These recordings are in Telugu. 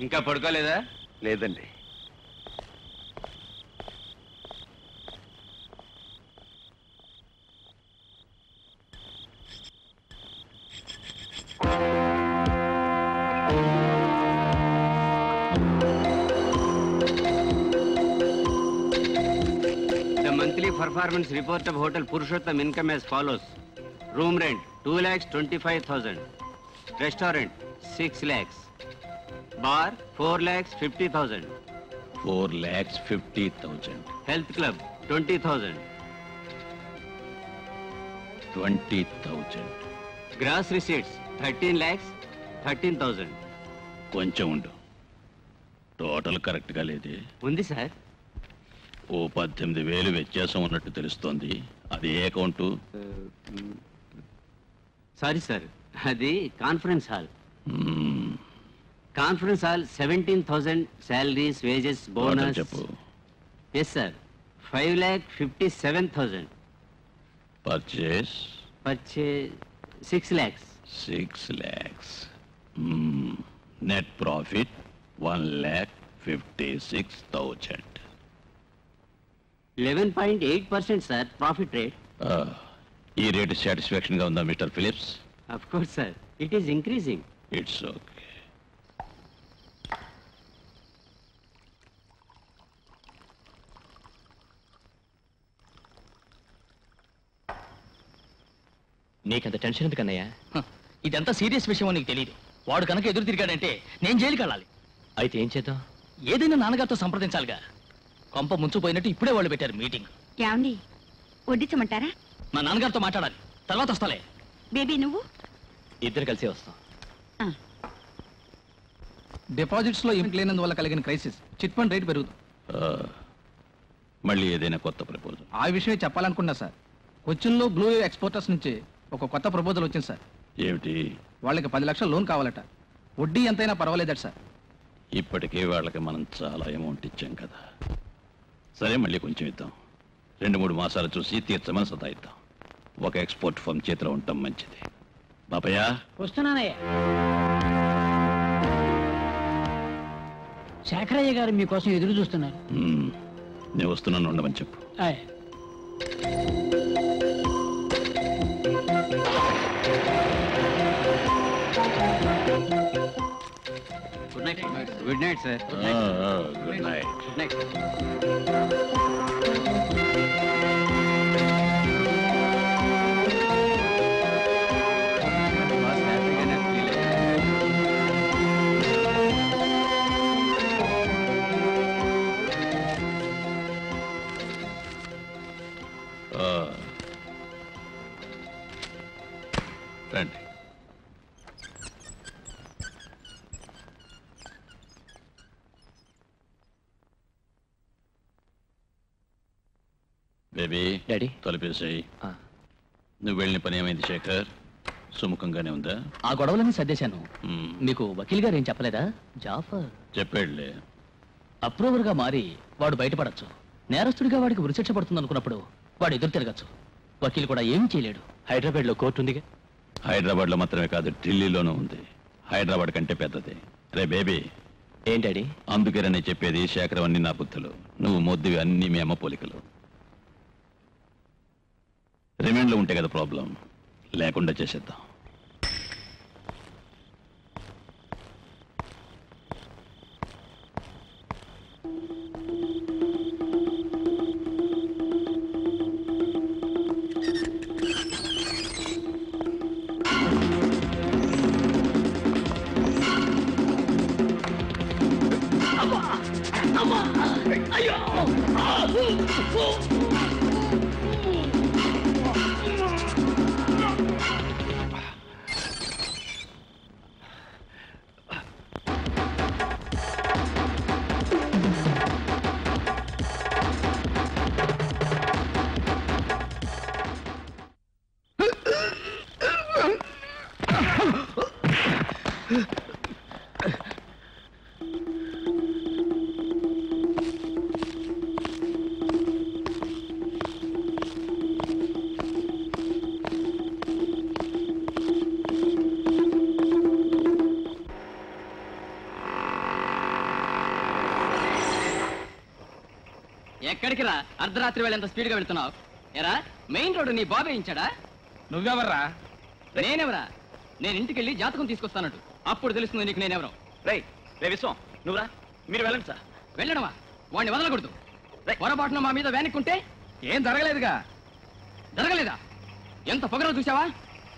ఇంకా పడుకోలేదా? లేదండి. The monthly performance report of Hotel Purushottam income as follows. Room rent 2,25,000. Restaurant 6 lakhs. Bar 4,50,000. 4,50,000. Health club 20,000. 20,000. Gross receipts 13 lakhs 13,000. కొంచెం ఉండు. టోటల్ కరెక్ట్ గా లేదే. ఉంది సార్. ఓ 18,000 వ్యత్యాసం ఉన్నట్టు తెలుస్తోంది. అది ఏ అకౌంటు? సారీ సార్, అది conference hall. Conference hall 17,000 salaries, wages, bonus. చెప్పు. Yes sir, 5,57,000. Purchase 6 lakhs. 6 lakhs. Net profit 1,56,000. 11.8% sir, profit rate. ఈ రేటు సాటిస్ఫాక్షన్ గా ఉందా mister Phillips? Of course sir, it is increasing. It's okay. నీకంత టెన్షన్ ఎందుకన్నయ్యా? ఇదంతా సీరియస్ విషయం నీకు తెలియదు. వాడు కనుక ఎదురు తిరిగాడంటే నేను జైలుకి వెళ్ళాలి. అయితే ఏం చేద్దాం? ఏదైనా నాన్నగారితో సంప్రదించాలిగా. కొంప ముంచుపోయినట్టు ఇప్పుడే వాళ్ళు పెట్టారు మీటింగ్. ఏమండి, వడ్డించమంటారా? మా నాన్నగారితో మాట్లాడాలి, తర్వాత వస్తాలే. బేబీ నువ్వు? ఇద్దరు కలిసి వస్తాం. డిపాజిట్స్ లో ఇంప్లేనందువల్ల కలిగిన క్రైసిస్, చిట్ ఫండ్ రేట్ పెరుగుతుంది. మళ్ళీ ఏదైనా కొత్త ప్రపోజల్? ఆ విషయమే చెప్పాలనుకున్నా సార్. కొచ్చిన్లో బ్లూ వేవ్ ఎక్స్పోర్టర్స్ నుంచి ఒక కొత్త ప్రపోజల్ వచ్చింది సార్. ఏమిటి? వాళ్ళకి 10 లక్షల లోన్ కావాలట. వడ్డీ ఎంతైనా పర్వాలేదట సార్. ఇప్పటికే వాళ్ళకి మనం చాలా అమౌంట్ ఇచ్చాం కదా. సరే, మళ్ళీ కొంచెం ఇద్దాం. 2-3 మాసాలు చూసి తీర్చమని సతాయిద్దాం. ఒక ఎక్స్పోర్ట్ ఫర్మ్ చేతిలో ఉండటం మంచిది. బాపయ్య వస్తున్నానయ్యా. శేఖరయ్య గారు మీకోసం ఎదురు చూస్తున్నారు. నేను వస్తున్నాను, ఉండమని చెప్పు. Good night. Good night sir. Good night. Good night. రండి. బేబీ, డాడీ తలుపేసాయి. నువ్వు వెళ్ళిన పని ఏమైంది శేఖర్? సుముఖంగానే ఉందా? ఆ గొడవలన్నీ సర్దేశాను. మీకు వకీల్ గారు ఏం చెప్పలేదా? జాఫర్ చెప్పాడులే. అప్రూవర్ గా మారి వాడు బయటపడచ్చు. నేరస్తుడిగా వాడికి ఉరిశిక్ష పడుతుంది అనుకున్నప్పుడు వాడు ఎదురు తిరగచ్చు. వకీల్ కూడా ఏం చేయలేడు. హైదరాబాద్ లో కోర్టు ఉందిగా. హైదరాబాద్ లో మాత్రమే కాదు, ఢిల్లీలోనూ ఉంది. హైదరాబాద్ కంటే పెద్దది. రే బేబీ. ఏంటండి? అందుకేనని చెప్పేది, శేఖరం అన్ని నా బుద్ధులు, నువ్వు మొద్దువి అన్ని మీ అమ్మ పోలికలు. రిమాండ్లో ఉంటే కదా ప్రాబ్లం, లేకుండా చేసేద్దాం. ఎక్కడికి రా? అర్ధరాత్రి వేళ ఎంత స్పీడ్ గా వెళ్తున్నావు? ఎరా మెయిన్ రోడ్డు నీ బాబే ఇచ్చాడా? నువ్వెవర్రా? నేనెవరా? నేను ఇంటికి వెళ్ళి జాతకం తీసుకొస్తానట్టు, అప్పుడు తెలుస్తుంది నీకు నేనెవరో. రే విశ్వం, నువ్వురా, మీరు వెళ్ళండి సార్. వెళ్ళడమా? వాడిని వదలకూడదు. పొరపాటున మా మీద వేనక్కుంటే ఏం జరగలేదుగా. జరగలేదా? ఎంత పొగరో చూసావా?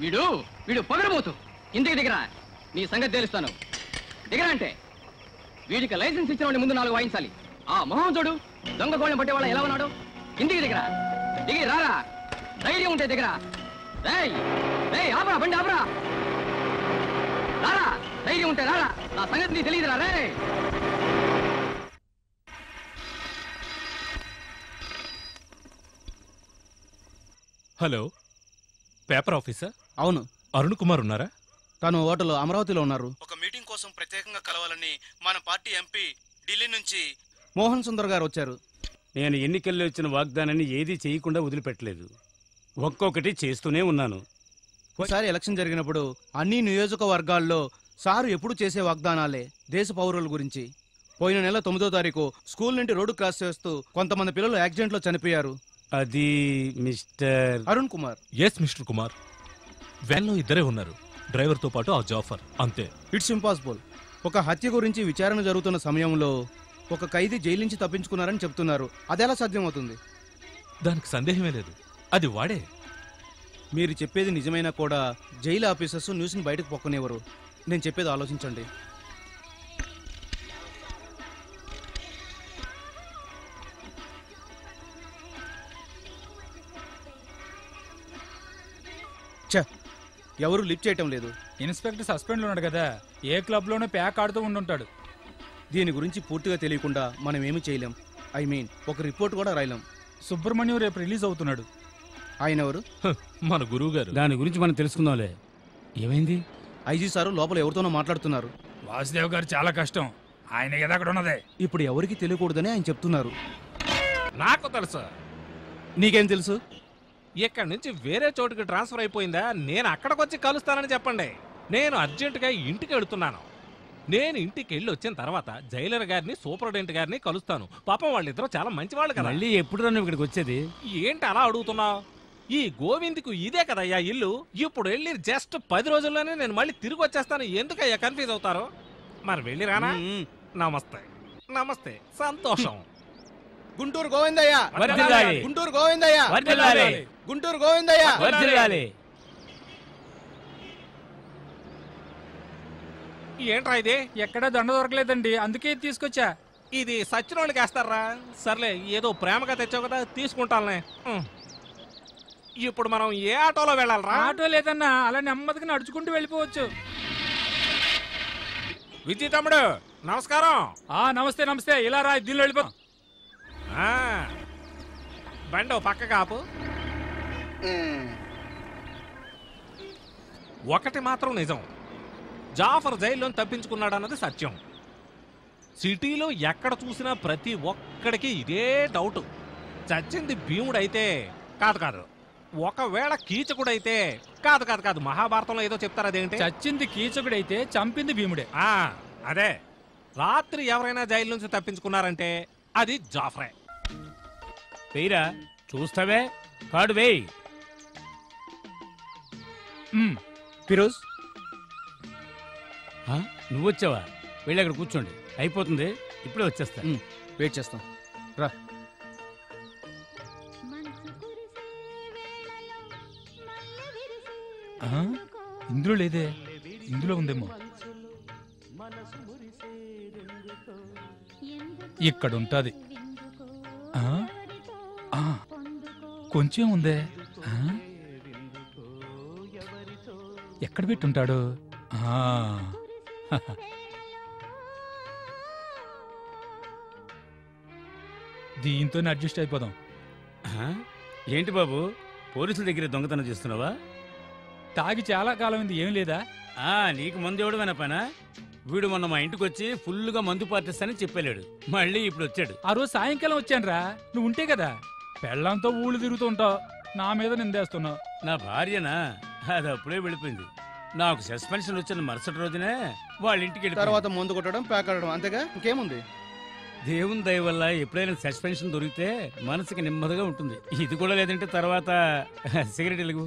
వీడు వీడు పొగరబోతు. ఇంటికి దిగరా, నీ సంగతి తెలుస్తాను. దిగరా అంటే వీడికి లైసెన్స్ ఇచ్చిన వాడిని ముందు 4 వాయించాలి. ఆ మొహం చూడు, దొంగ కోళ్ళని పట్టే వాళ్ళ ఎలా ఉన్నాడు. ఇంటికి దిగరా, దిగి రారా, ధైర్యం ఉంటే దిగరా. ఆపరా, బండి ఆపరా, రారా, ధైర్యం ఉంటే రారా. నా సంగతి నీకు తెలియదురా. రే హలో, పేపర్ ఆఫీసర్? అవును. అరుణ్ కుమార్ ఉన్నారా? తను హోటల్ అమరావతిలో ఉన్నారు. ఒక మీటింగ్ కోసం ప్రత్యేకంగా కలవాలని మన పార్టీ ఎంపీ ఢిల్లీ నుంచి మోహన్ సుందర్ గారు వచ్చారు. నేను ఎన్నికల్లో ఇచ్చిన వాగ్దానాన్ని ఏదీ చేయకుండా వదిలిపెట్టలేదు. ఒక్కొక్కటి చేస్తూనే ఉన్నాను. ఒకసారి ఎలక్షన్ జరిగినప్పుడు అన్ని నియోజకవర్గాల్లో సారు ఎప్పుడు చేసే వాగ్దానాలే దేశ పౌరుల గురించి. పోయిన నెల 9వ తారీఖు స్కూల్ నుండి రోడ్డు క్రాస్ చేస్తూ కొంతమంది పిల్లలు యాక్సిడెంట్లో చనిపోయారు. అది mister Arun Kumar. Yes mister Kumar. వ్యాన్లో ఇద్దరే ఉన్నారు, డ్రైవర్తో పాటు ఆ జాఫర్. అంతే. It's impossible. ఒక హత్య గురించి విచారణ జరుగుతున్న సమయంలో ఒక ఖైదీ జైలు నుంచి తప్పించుకున్నారని చెప్తున్నారు. అదెలా సాధ్యమవుతుంది? దానికి సందేహమే లేదు, అది వాడే. మీరు చెప్పేది నిజమైనా కూడా జైలు ఆఫీసర్స్ న్యూస్ని బయటకు పొక్కనివ్వరు. నేను చెప్పేది ఆలోచించండి. ఎవరు లిఫ్ట్ చేయటం లేదు. ఇన్స్పెక్టర్ సస్పెండ్ ఉన్నాడు కదా, ఏ క్లబ్ లోనో ప్యాక్ ఆడుతూ ఉండుంటాడు. దీని గురించి పూర్తిగా తెలియకుండా మనం ఏమి చేయలేం. ఒక రిపోర్ట్ కూడా రాయలేం. సుబ్రహ్మణ్యం రేపు రిలీజ్ అవుతున్నాడు. ఆయన ఎవరు? మన గురువు గారు. దాని గురించి మనం తెలుసుకుందాంలే. ఏమైంది? ఐజీ సారు లోపల ఎవరితోనో మాట్లాడుతున్నారు. వాసుదేవ్ గారు చాలా కష్టం, ఆయన కదా అక్కడ ఉన్నదే. ఇప్పుడు ఎవరికి తెలియకూడదని ఆయన చెప్తున్నారు. నాకు తెలుసు. నీకేం తెలుసు? ఇక్కడి నుంచి వేరే చోటుకి ట్రాన్స్ఫర్ అయిపోయిందా? నేను అక్కడికి వచ్చి కలుస్తానని చెప్పండి. నేను అర్జెంటుగా ఇంటికి వెళుతున్నాను. నేను ఇంటికి వెళ్ళి వచ్చిన తర్వాత జైలర్ గారిని సూపరింటెండెంట్ గారిని కలుస్తాను. పాపం వాళ్ళిద్దరూ చాలా మంచి వాళ్ళు కదా. మళ్ళీ ఎప్పుడు నువ్వు ఇక్కడికి వచ్చేది? ఏంటి అలా అడుగుతున్నావు? ఈ గోవింద్కు ఇదే కదయ్యా ఇల్లు. ఇప్పుడు వెళ్ళి జస్ట్ 10 రోజుల్లోనే నేను మళ్ళీ తిరిగి వచ్చేస్తాను. ఎందుకయ్యా కన్ఫ్యూజ్ అవుతారు? మరి వెళ్ళి రానా? నమస్తే. నమస్తే, సంతోషం. గుంటూరు గోవిందయ్య, వర్ధిల్లాలి. గుంటూరు గోవిందయ్య, వర్ధిల్లాలి. గుంటూరు గోవిందయ్య, వర్ధిల్లాలి. ఏంట్రా ఇది? ఎక్కడా దండ దొరకలేదండి, అందుకే తీసుకొచ్చా. ఇది సచ్చినోళ్ళకి వేస్తారా? సర్లే, ఏదో ప్రేమగా తెచ్చావు కదా, తీసుకుంటానులే. ఇప్పుడు మనం ఏ ఆటోలో వెళ్ళాలరా? ఆటో లేదన్నా, అలా నెమ్మదిగా నడుచుకుంటూ వెళ్ళిపోవచ్చు. విజయ్ తమ్ముడు నమస్కారం. నమస్తే నమస్తే, ఇలా రా, దీనిలో వెళ్ళిపో. బండి పక్క కాపు. ఒకటి మాత్రం నిజం, జాఫర్ జైల్లో తప్పించుకున్నాడు అన్నది సత్యం. సిటీలో ఎక్కడ చూసినా ప్రతి ఒక్కడికి ఇదే డౌట్. చచ్చింది భీముడైతే కాదు, ఒకవేళ కీచకుడైతే కాదు, మహాభారతంలో ఏదో చెప్తారు, అదేంటి? చచ్చింది కీచకుడైతే చంపింది భీముడే. అదే, రాత్రి ఎవరైనా జైలు నుంచి తప్పించుకున్నారంటే అది జాఫరే. వెయ్యిరా, చూస్తావే, కాడు వేయి. ఫిరోజ్, నువ్వు వచ్చావా? వెళ్ళి అక్కడ కూర్చోండి, అయిపోతుంది. ఇప్పుడే వచ్చేస్తా. వెయిట్ చేస్తాం, రా. ఇందులో లేదే, ఇందులో ఉందేమో. ఇక్కడ ఉంటుంది. కొంచెం ఉందే. ఎక్కడ పెట్టుంటాడు? దీంతో అడ్జస్ట్ అయిపోదాం. ఏంటి బాబు, పోలీసుల దగ్గర దొంగతనం చేస్తున్నావా? తాగి చాలా కాలం ఉంది, ఏం లేదా? నీకు మందు ఇవ్వడమేనా పనా? వీడు మొన్న మా ఇంటికి వచ్చి ఫుల్గా మందు పార్టిస్తానని చెప్పలేడు, మళ్ళీ ఇప్పుడు వచ్చాడు. ఆ రోజు సాయంకాలం వచ్చానురా, నువ్వు ఉంటే కదా. పెళ్ళంతో ఊళ్ళు తిరుగుతూ ఉంటావు, నా మీద నిందేస్తున్నావు. నా భార్యనా? అది అప్పుడే వెళ్ళిపోయింది. నాకు సస్పెన్షన్ వచ్చిన మరుసటి రోజునే వాళ్ళ ఇంటికి వెళ్ళి తర్వాత మందు కొట్టడం, ప్యాకడడం, అంతేగా ఇంకేముంది? దేవుని దయ వల్ల ఎప్పుడైనా సస్పెన్షన్ దొరికితే మనసుకి నెమ్మదిగా ఉంటుంది. ఇది కూడా లేదంటే తర్వాత సిగరెట్ వెలుగు.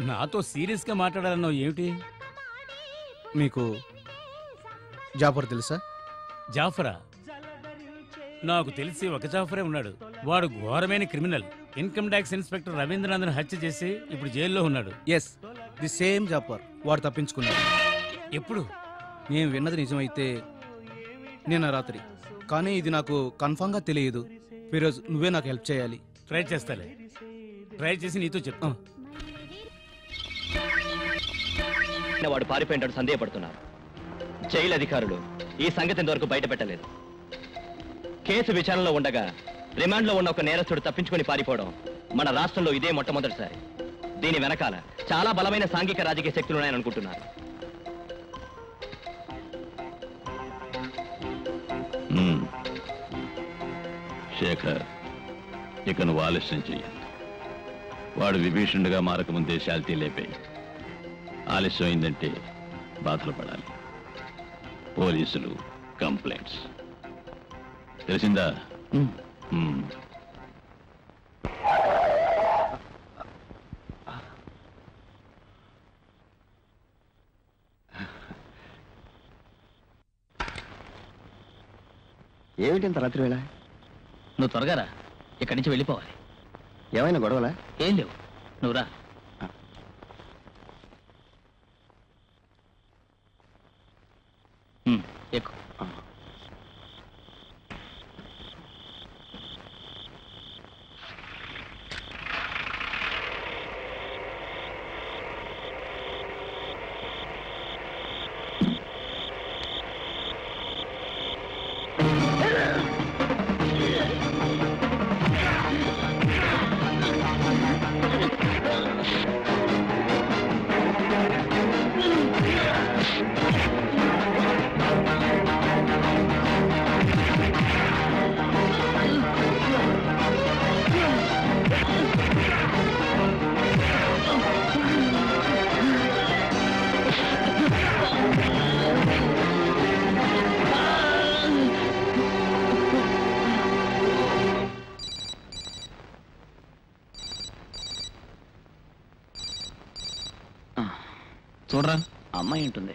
నాతో సీరియస్ గా మాట్లాడాలన్నావు ఏమిటి? మీకు జాఫర్ తెలుసా? జాఫరా? నాకు తెలిసి ఒక జాఫరే ఉన్నాడు. వాడు ఘోరమైన క్రిమినల్. ఇన్కమ్ ట్యాక్స్ ఇన్స్పెక్టర్ రవీంద్రనాథ్ను హత్య చేసి ఇప్పుడు జైల్లో ఉన్నాడు. Yes, the same Jafar. వాడు తప్పించుకున్నాడు. ఎప్పుడు? నేను విన్నది నిజమైతే నిన్న రాత్రి, కానీ ఇది నాకు కన్ఫామ్గా తెలియదు. ఫిరోజ్, నువ్వే నాకు హెల్ప్ చేయాలి. ట్రై చేస్తాలే, ట్రై చేసి నీతో చెప్తా. వాడు పారిపోయినట్టు సందేహపడుతున్నారు. జైలు అధికారులు ఈ సంగతి ఇంతవరకు బయట పెట్టలేదు. కేసు విచారణలో ఉండగా రిమాండ్లో ఉన్న ఒక నేరస్తుడు తప్పించుకొని పారిపోవడం మన రాష్ట్రంలో ఇదే మొట్టమొదటిసారి. దీని వెనకాల చాలా బలమైన సాంఘిక రాజకీయ శక్తులు ఉన్నాయని అనుకుంటున్నారు. శేఖర్, ఇక నువ్వు ఆలస్యం చెయ్యదు. వాడు విభీషణుడిగా మారకముందే శాల్తీ లేపాయి. ఆలస్యం అయిందంటే బాధలు పడాలి. పోలీసులు, కంప్లైంట్స్. తెలిసిందా? ఏమిటి ఇంత రాత్రి వేళ? నువ్వు త్వరగా రా, ఇక్కడి నుంచి వెళ్ళిపోవాలి. ఏమైనా గొడవలా? ఏం లేవు, నువ్వు రా. ఎక్కు. చూడరా, అమ్మాయి ఉంటుంది.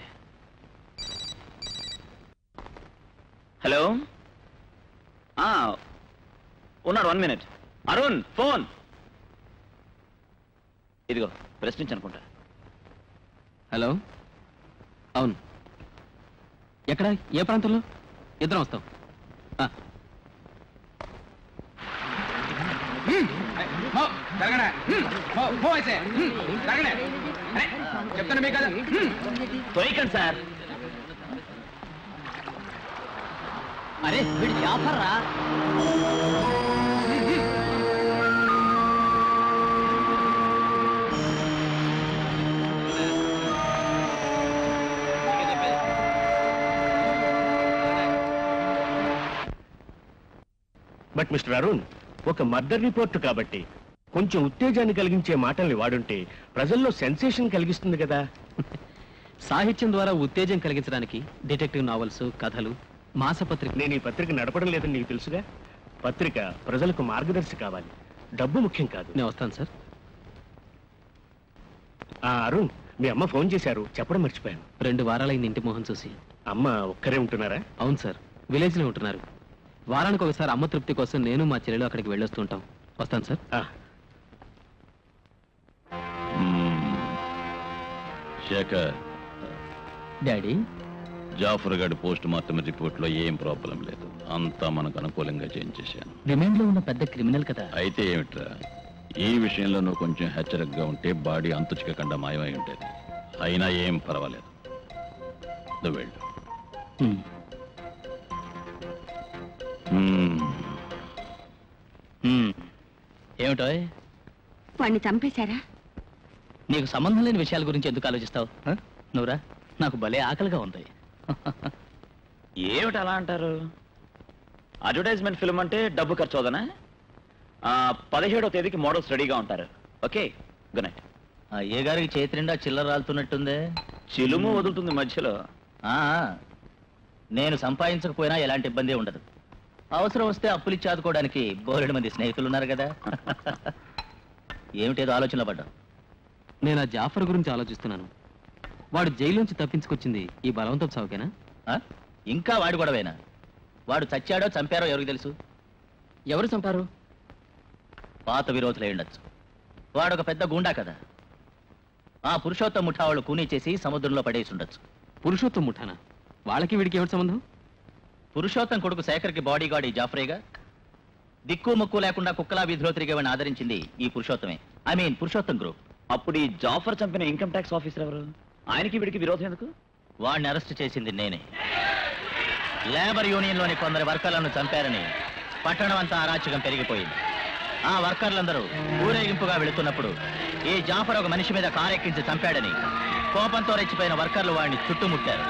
హలో, ఉన్నాడు. 1 minute. అరుణ్, ఫోన్. ఇదిగో ప్రశ్నించి అనుకుంటా. హలో, అవును. ఎక్కడ, ఏ ప్రాంతంలో? ఇద్దరం వస్తాం. చెప్తాను మీకు కదా. తొయకండి సార్. అరే వీడు జాఫర్ రా. బట్ మిస్టర్ అరుణ్, ఒక మర్డర్ రిపోర్ట్ కాబట్టి కొంచెం ఉత్తేజాన్ని కలిగించే మాటల్ని వాడుంటే ప్రజల్లో సెన్సేషన్ కలిగిస్తుంది కదా. సాహిత్యం ద్వారా ఉత్తేజం కలిగించడానికి డిటెక్టివ్ నావల్స్, కథలు, మాసపత్రిక. నేను ఈ పత్రిక నడపడం లేదని నీకు తెలుసుగా. పత్రిక ప్రజలకు మార్గదర్శి కావాలి, డబ్బు ముఖ్యం కాదు. నేను వస్తాను సార్. అరుణ్, మీ అమ్మ ఫోన్ చేశారు, చెప్పడం మర్చిపోయాను. 2 వారాలైంది ఇంటి మొహం చూసి. అమ్మ ఒక్కరే ఉంటున్నారా? అవును సార్, విలేజ్లో ఉంటున్నారు. వారానికి ఒకసారి అమ్మ తృప్తి కోసం నేను మా చెల్లెలు అక్కడికి వెళ్ళొస్తుంటాం. వస్తాను సార్. శేఖర్, డాడీ, జాఫర్ గడ్ పోస్ట్ మార్టం రిపోర్ట్ లో ఏం ప్రాబ్లం లేదు, అంతా మనకు అనుకూలంగా చేయించేశాను. రిమైండ్ లో ఉన్న పెద్ద క్రిమినల్ కదా. అయితే ఏమిట్రా, ఈ విషయంలో నువ్వు కొంచెం హెచ్చరికగా ఉంటే బాడీ అంతు చిక్కకుండా మాయమై ఉండేది. అయినా ఏం పర్వాలేదు, నువ్వు వెళ్ళు. ఏమిటో వాడిని చంపేశారా? నీకు సంబంధం లేని విషయాల గురించి ఎందుకు ఆలోచిస్తావు? నువ్వురా, నాకు భలే ఆకలిగా ఉంది. ఏమిటి అలా అంటారు? అడ్వర్టైజ్మెంట్ ఫిల్మ్ అంటే డబ్బు ఖర్చు అవుదనా? 17వ తేదీకి మోడల్స్ రెడీగా ఉంటారు. Okay, good night. ఏ గారికి చేతి నిండా చిల్లర రాలుతున్నట్టుందే. చిలుము వదులుతుంది మధ్యలో. నేను సంపాదించకపోయినా ఎలాంటి ఇబ్బంది ఉండదు. అవసరం వస్తే అప్పులు ఇచ్చి ఆదుకోవడానికి బోలెడు మంది స్నేహితులు ఉన్నారు కదా. ఏమిటేదో ఆలోచనలో పడ్డా. నేను ఆ జాఫర్ గురించి ఆలోచిస్తున్నాను. వాడు జైల్లోంచి తప్పించుకొచ్చింది ఈ బలవంతం సాగుకేనా? ఇంకా వాడు గొడవేనా? వాడు చచ్చాడో చంపారో ఎవరికి తెలుసు? ఎవరు చంపారు? పాత విరోధులై ఉండొచ్చు. వాడు ఒక పెద్ద గుండా కదా. ఆ పురుషోత్తం ముఠా వాళ్ళు కూనీ చేసి సముద్రంలో పడేసి ఉండొచ్చు. పురుషోత్తం ముఠానా? వాళ్ళకి వీడికి ఏమిటి సంబంధం? పురుషోత్తం కొడుకు శేఖర్కి బాడీ గార్డ్ ఈ జాఫరేగా. దిక్కు ముక్కు లేకుండా కుక్కలా వీధిలో తిరిగేవాడిని ఆదరించింది ఈ పురుషోత్తమే. I mean Purushottam group. అప్పుడు ఈ జాఫర్ చంపిన ఇన్కమ్ ట్యాక్స్ ఆఫీసర్ ఎవరు? ఆయనకి వీడికి విరోధం ఎందుకు? వాడిని అరెస్ట్ చేసింది నేనే. లేబర్ యూనియన్లోని కొందరు వర్కర్లను చంపారని పట్టణం అంతా అరాచకం పెరిగిపోయింది. ఆ వర్కర్లందరూ ఊరేగింపుగా వెళుతున్నప్పుడు ఈ జాఫర్ ఒక మనిషి మీద కారెక్కించి చంపాడని కోపంతో రెచ్చిపోయిన వర్కర్లు వాడిని చుట్టుముట్టారు.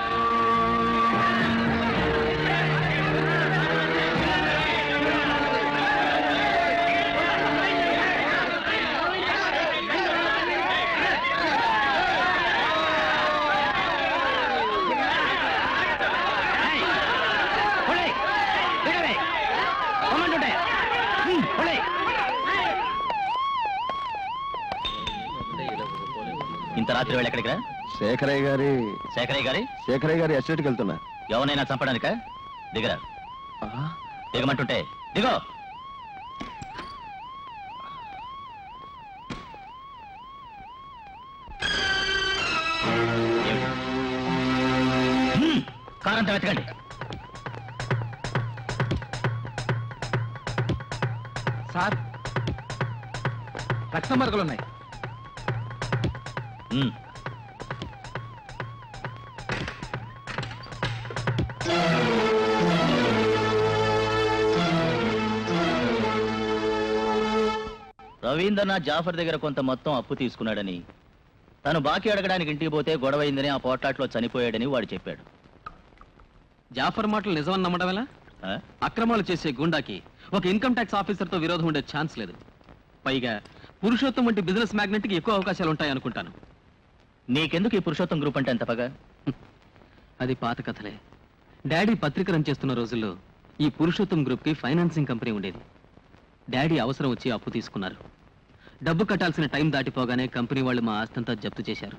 ఇంత రాత్రి వేళ ఎక్కడికి రా? శేఖరయ్య గారి ఎస్టేట్కి వెళ్తున్నా. ఎవరైనా చంపడానిక? దిగరా. దిగమంటుంటే దిగో. కారంతా వెతకండి. సార్, రక్త మరకలున్నాయి. రవీంద్రనాథ్ జాఫర్ దగ్గర కొంత మొత్తం అప్పు తీసుకున్నాడని, తను బాకీ అడగడానికి ఇంటికి పోతే గొడవైందని ఆ పోట్లాట్లో చనిపోయాడని వాడు చెప్పాడు. జాఫర్ మాటలు నిజమని నమ్మడం ఎలా? అక్రమాలు చేసే గుండాకి ఒక ఇన్కమ్ ట్యాక్స్ ఆఫీసర్తో విరోధం ఉండే ఛాన్స్ లేదు. పైగా పురుషోత్తం వంటి బిజినెస్ మ్యాగ్నెట్కి ఎక్కువ అవకాశాలు ఉంటాయి అనుకుంటాను. నీకెందుకు ఈ పురుషోత్తం గ్రూప్ అంటే ఎంత పగా? అది పాత కథలే. డాడీ పత్రిక రన్ చేస్తున్న రోజుల్లో ఈ పురుషోత్తం గ్రూప్కి ఫైనాన్సింగ్ కంపెనీ ఉండేది. డాడీ అవసరం వచ్చి అప్పు తీసుకున్నారు. డబ్బు కట్టాల్సిన టైం దాటిపోగానే కంపెనీ వాళ్ళు మా ఆస్తంతా జప్తు చేశారు.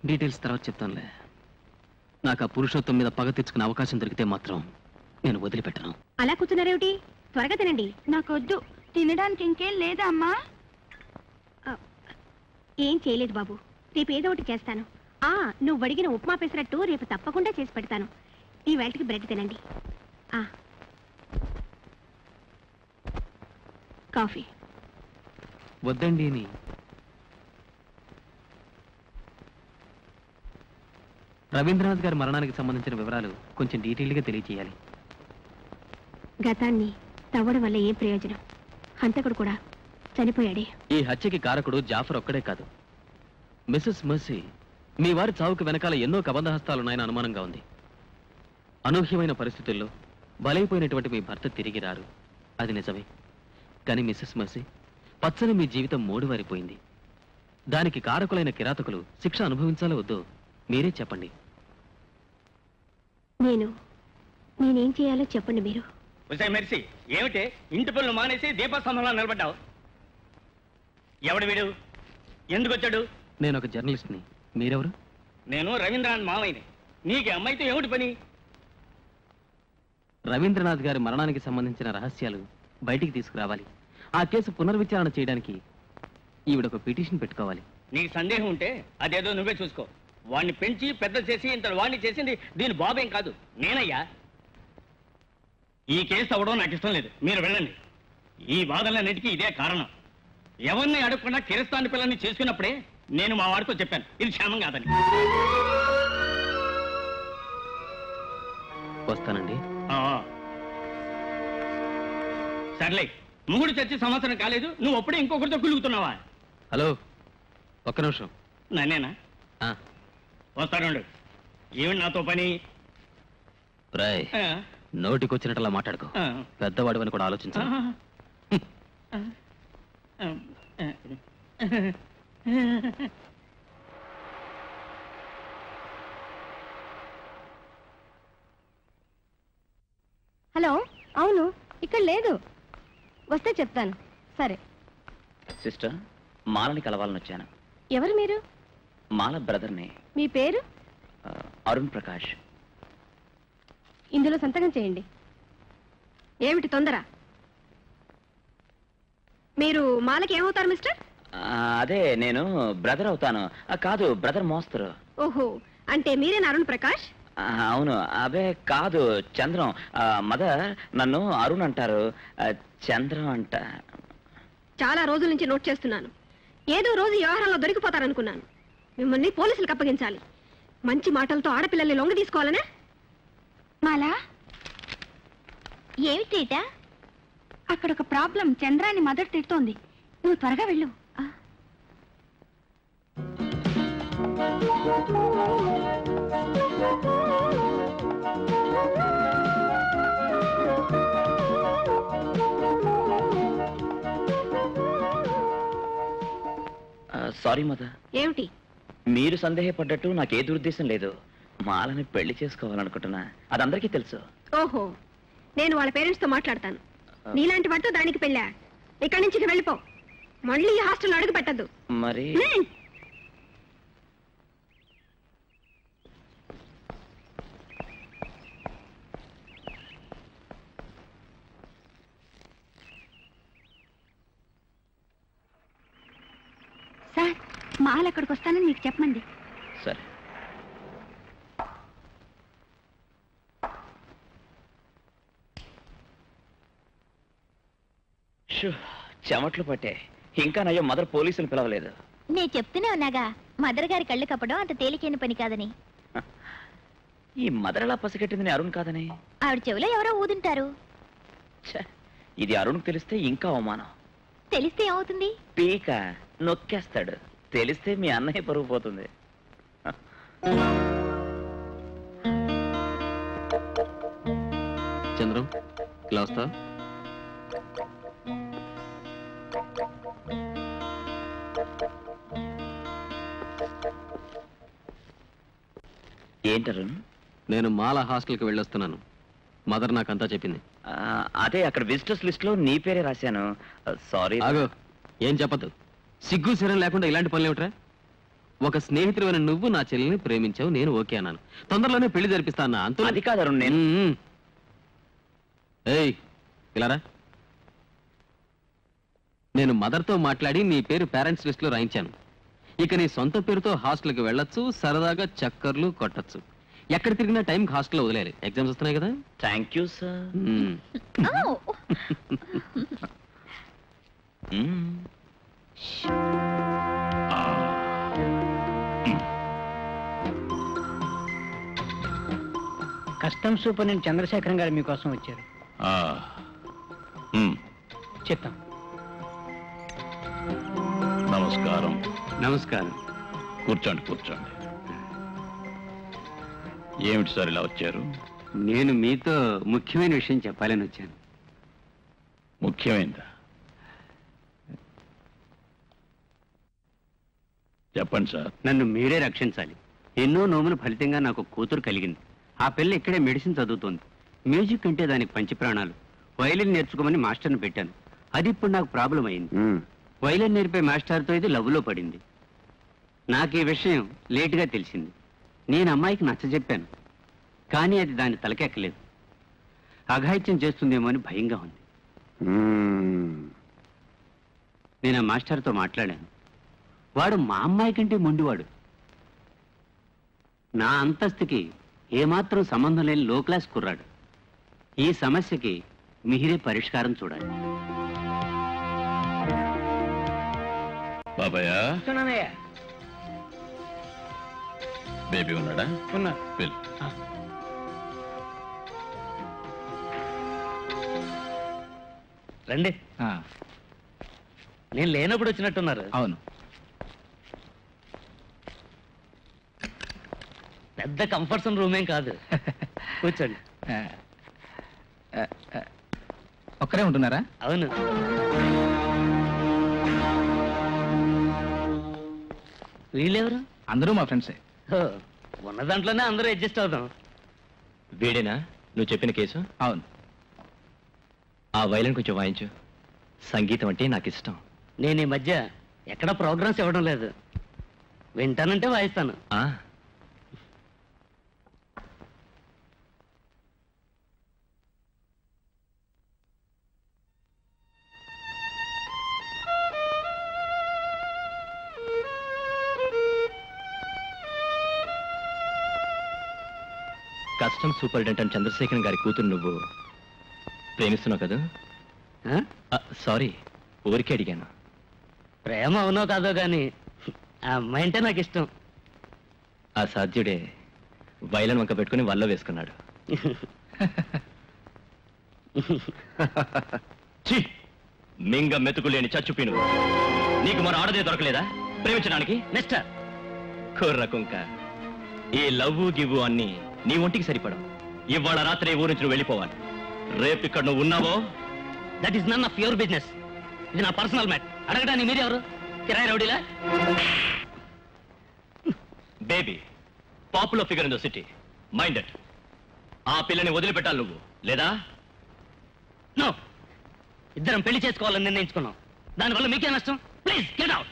డీటెయిల్స్ తర్వాత చెప్తానులే. నాకు ఆ పురుషోత్తం మీద పగ తెచ్చుకునే అవకాశం దొరికితే మాత్రం నేను వదిలిపెట్టను. అలా కూర్చున్నారేమిటి? త్వరగా తినండి. నాకొద్దు. తినడానికి ఇంకేం లేదా అమ్మా? ఏం చేయలేదు బాబు, రేపు ఏదో ఒకటి చేస్తాను. నువ్వు అడిగిన ఉప్మా పెసరట్టు రేపు తప్పకుండా చేసి పెడతాను. ఈ వేళకి బ్రెడ్ తినండి. కాఫీ వద్దండి. రవీంద్రనాథ్ గారి మరణానికి సంబంధించిన వివరాలు కొంచెం డీటెయిల్గా తెలియజేయాలి. గతాన్ని తవ్వడం వల్ల ఏ ప్రయోజనం? హంతకుడు కూడా చనిపోయాడే. ఈ హత్యకి కారకుడు జాఫర్ ఒక్కడే కాదు. మిసెస్ మర్సీ, మీ వారి చావుకు వెనకాల ఎన్నో కబంధహస్తాలున్నాయని అనుమానంగా ఉంది. అనూహ్యమైన పరిస్థితుల్లో బలైపోయినటువంటి మీ భర్త తిరిగి రారు, అది నిజమే. కానీ మిసెస్ మర్సీ, పచ్చని మీ జీవితం మూడువారిపోయింది. దానికి కారకులైన కిరాతకులు శిక్ష అనుభవించాలో వద్దో మీరే చెప్పండి. నేనేం చేయాలో చెప్పండి మీరు. మెర్సీ, ఏమిటే ఇంటి పనులు మానేసి దీపస్తంభంలో నిలబడ్డావు? ఎవడు వీడు? ఎందుకు వచ్చాడు? నేను ఒక జర్నలిస్ట్ని. మీరెవరు? నేను రవీంద్రనాథ్ మావయ్యని. నీకు అమ్మాయితో ఏమిటి పని? రవీంద్రనాథ్ గారి మరణానికి సంబంధించిన రహస్యాలు బయటికి తీసుకురావాలి. ఆ కేసు పునర్విచారణ చేయడానికి ఈవిడొక పిటిషన్ పెట్టుకోవాలి. నీకు సందేహం ఉంటే అదేదో నువ్వే చూసుకో. వాడిని పెంచి పెద్ద చేసి ఇంత వాడిని చేసింది దీని బాబేం కాదు, నేనయ్యా. ఈ కేసు అవ్వడం నాకు ఇష్టం లేదు. మీరు వెళ్ళండి. ఈ బాధలన్నిటికీ ఇదే కారణం. ఎవరిని అడగకుండా కిరస్థాని పిల్లల్ని చేసుకున్నప్పుడే నేను మా వాడితో చెప్పాను ఇది క్షేమం కాదని. వస్తానండి. సర్లే, మూడు చచ్చి సంవత్సరం కాలేదు, నువ్వు అప్పుడే ఇంకొకరితో కులుగుతున్నావా? హలో, ఒక్క నిమిషం. నన్నేనా? వస్తానుండు. ఏమి నాతో పని? రాయ్, నోటికొచ్చినట్లా మాట్లాడుకో. పెద్దవాడివని కూడా ఆలోచించు. హలో, అవును, ఇక్కడ లేదు. వస్తే చెప్తాను. సరే. సిస్టర్, మాలని కలవాలని వచ్చాను. ఎవరు మీరు? మాల బ్రదర్ని. మీ పేరు? అరుణ్ ప్రకాష్. ఇందులో సంతకం చేయండి. ఏమిటి తొందర? మీరు మాలకి ఏమవుతారు మిస్టర్? అదే, నేను బ్రదర్ అవుతాను. కాదు, బ్రదర్ మోస్తరు. ఓహో, అంటే మీరేనా అరుణ్ ప్రకాష్? అవును. అబే కాదు, చంద్రం. మదర్ నన్ను అరుణ్ అంటారు, చంద్రం అంట. చాలా రోజుల నుంచి నోట్ చేస్తున్నాను. ఏదో రోజు వ్యవహారంలో దొరికిపోతారనుకున్నాను. మిమ్మల్ని పోలీసులకు అప్పగించాలి. మంచి మాటలతో ఆడపిల్లల్ని లొంగ తీసుకోవాలనే? మాలా, ఏమిటేట? అక్కడ ఒక ప్రాబ్లం. చంద్రాన్ని మదర్ తిడుతోంది. నువ్వు త్వరగా వెళ్ళు. Sorry mother. ఏమిటి? మీరు సందేహపడ్డట్టు నాకే దురుద్దేశం లేదు. మాలని పెళ్లి చేసుకోవాలనుకుంటున్నా. అది అందరికీ తెలుసు. ఓహో, నేను వాళ్ళ పేరెంట్స్ తో మాట్లాడతాను. నీలాంటి వాటితో దానికి పెళ్ళా? ఇక్కడి నుంచి వెళ్ళిపో. మళ్ళీ ఈ హాస్టల్లో అడుగు పెట్టద్దు. మరి సార్, మాల్ అక్కడికి వస్తానని మీకు చెప్పమంది. సరే. చెమట్లు పట్టే. ఇంకా నయ్యో మదర్ పోలీసులు పిలవలేదు. నేను చెప్తూనే ఉన్నాగా, మదర్ గారి కళ్ళు కప్పడం అంత తేలికైన పని కాదని. ఈ మదర్ ఎలా పసిగట్టింది అరుణ్ కాదని? ఆవిడ చెవిలో ఎవరో ఊదుంటారు. ఇది అరుణ్కి తెలిస్తే ఇంకా అవమానం. తెలిస్తే ఏమవుతుంది? పీక నొక్కేస్తాడు. తెలిస్తే మీ అన్నయ్య పరుగు పోతుంది. చంద్రం, ఇలా వస్తా. ఏంటరు? నేను మాల హాస్టల్కి వెళ్ళొస్తున్నాను. మదర్ నాకంతా చెప్పింది. అదే, అక్కడ విజిటర్స్ లిస్ట్ లో నీ పేరే రాశాను. సారీ. ఆగో, ఏం చెప్పదు. సిగ్గు శరం లేకుండా ఇలాంటి పనులు ఏమిట్రా? ఒక స్నేహితుడైన నువ్వు నా చెల్లిని ప్రేమించావు, నేను ఓకే అన్నాను. తొందరలోనే పెళ్లి జరిపిస్తా అన్నా. అంత అది కాదు అరుణ్. నేను ఏయ్, ఇలారా. నేను మదర్తో మాట్లాడి నీ పేరు పేరెంట్స్ లిస్ట్ లో రాయించాను. ఇక నీ సొంత పేరుతో హాస్టల్కి వెళ్ళొచ్చు, సరదాగా చక్కర్లు కొట్టచ్చు. ఎక్కడ తిరిగినా టైంకి హాస్టల్లో వదిలేయాలి. ఎగ్జామ్స్ వస్తున్నాయి కదా. Thank you sir. Custom superintendent Chandrasekharam గారు మీకోసం వచ్చారు. చెప్తాం. నమస్కారం. నమస్కారం. కూర్చోండి, కూర్చోండి. ఏమిటి సార్ ఇలా వచ్చారు? నేను మీతో ముఖ్యమైన విషయం చెప్పాలని వచ్చాను. ముఖ్యమైనదా? చెప్పండి సార్. నన్ను మీరే రక్షించాలి. ఎన్నో నోముల ఫలితంగా నాకు కూతురు కలిగింది. ఆ పిల్ల ఇక్కడే మెడిసిన్ చదువుతోంది. మ్యూజిక్ అంటే దానికి పంచప్రాణాలు. వైలిన్ నేర్చుకోమని మాస్టర్ని పెట్టాను. అది ఇప్పుడు నాకు ప్రాబ్లం అయింది. వైలిన్ నేర్పే మాస్టర్తో ఇది లవ్లో పడింది. నాకు ఈ విషయం లేటుగా తెలిసింది. నేను అమ్మాయికి నచ్చజెప్పాను, కానీ అది దాని తలకెక్కలేదు. అఘాయిత్యం చేస్తుందేమో అని భయంగా ఉంది. నేను ఆ మాస్టర్తో మాట్లాడాను. వాడు మా అమ్మాయి కంటే మొండివాడు. నా అంతస్తుకి ఏమాత్రం సంబంధం లేని లో క్లాస్ కుర్రాడు. ఈ సమస్యకి మీరే పరిష్కారం చూడాలి. బాబాయ్, చూడనయ్యా. బేబీ ఉన్నాడా? ఉన్నా. వెళ్ళు. రండి. నేను లేనప్పుడు వచ్చినట్టున్నారు. అవును. పెద్ద కంఫర్ట్స్ రూమేం కాదు. కూర్చోండి. ఒక్కరే ఉంటున్నారా? అవును. వీళ్ళెవరు? అందరూ మా ఫ్రెండ్సే. ఉన్న దాంట్లోనే అందరూ అడ్జస్ట్ అవుదాం. వీడేనా నువ్వు చెప్పిన కేసు? అవును. ఆ వైలెన్ కొంచెం వాయించు. సంగీతం అంటే నాకు ఇష్టం. నేను ఈ మధ్య ఎక్కడ ప్రోగ్రామ్స్ ఇవ్వడం లేదు. వింటానంటే వాయిస్తాను. కస్టమ్స్ సూపరింటెండెంట్ చంద్రశేఖరన్ గారి కూతురు నువ్వు ప్రేమిస్తున్నావు కదా? సారీ, ఊరికే అడిగాను. ప్రేమ అవునో కాదో గాని ఆ అమ్మాయి అంటే నాకు ఇష్టం. ఆ సాధ్యుడే వైలన్ వంక పెట్టుకుని వల్ల వేసుకున్నాడు. మింగ మెతుకులేని చచ్చుపీను, నీకు మన ఆడదే దొరకలేదా ప్రేమించడానికి? మిస్టర్ కుర్ర కుంక, ఈ లవ్వు గివ్వు అన్ని నీ ఒంటికి సరిపడం. ఇవాళ రాత్రి ఊరి నుంచి నువ్వు వెళ్ళిపోవాలి. రేపు ఇక్కడ నువ్వు ఉన్నావో that is none of your business. ఇది నా పర్సనల్ మ్యాట్. అడగడానికి మీరెవరు? కిరాయి రౌడీలా? Baby popular figure in the city, minded. ఆ పిల్లని వదిలిపెట్టాలి నువ్వు, లేదా? నో, ఇద్దరం పెళ్లి చేసుకోవాలని నిర్ణయించుకున్నాం. దానివల్ల మీకే నష్టం? Please get out.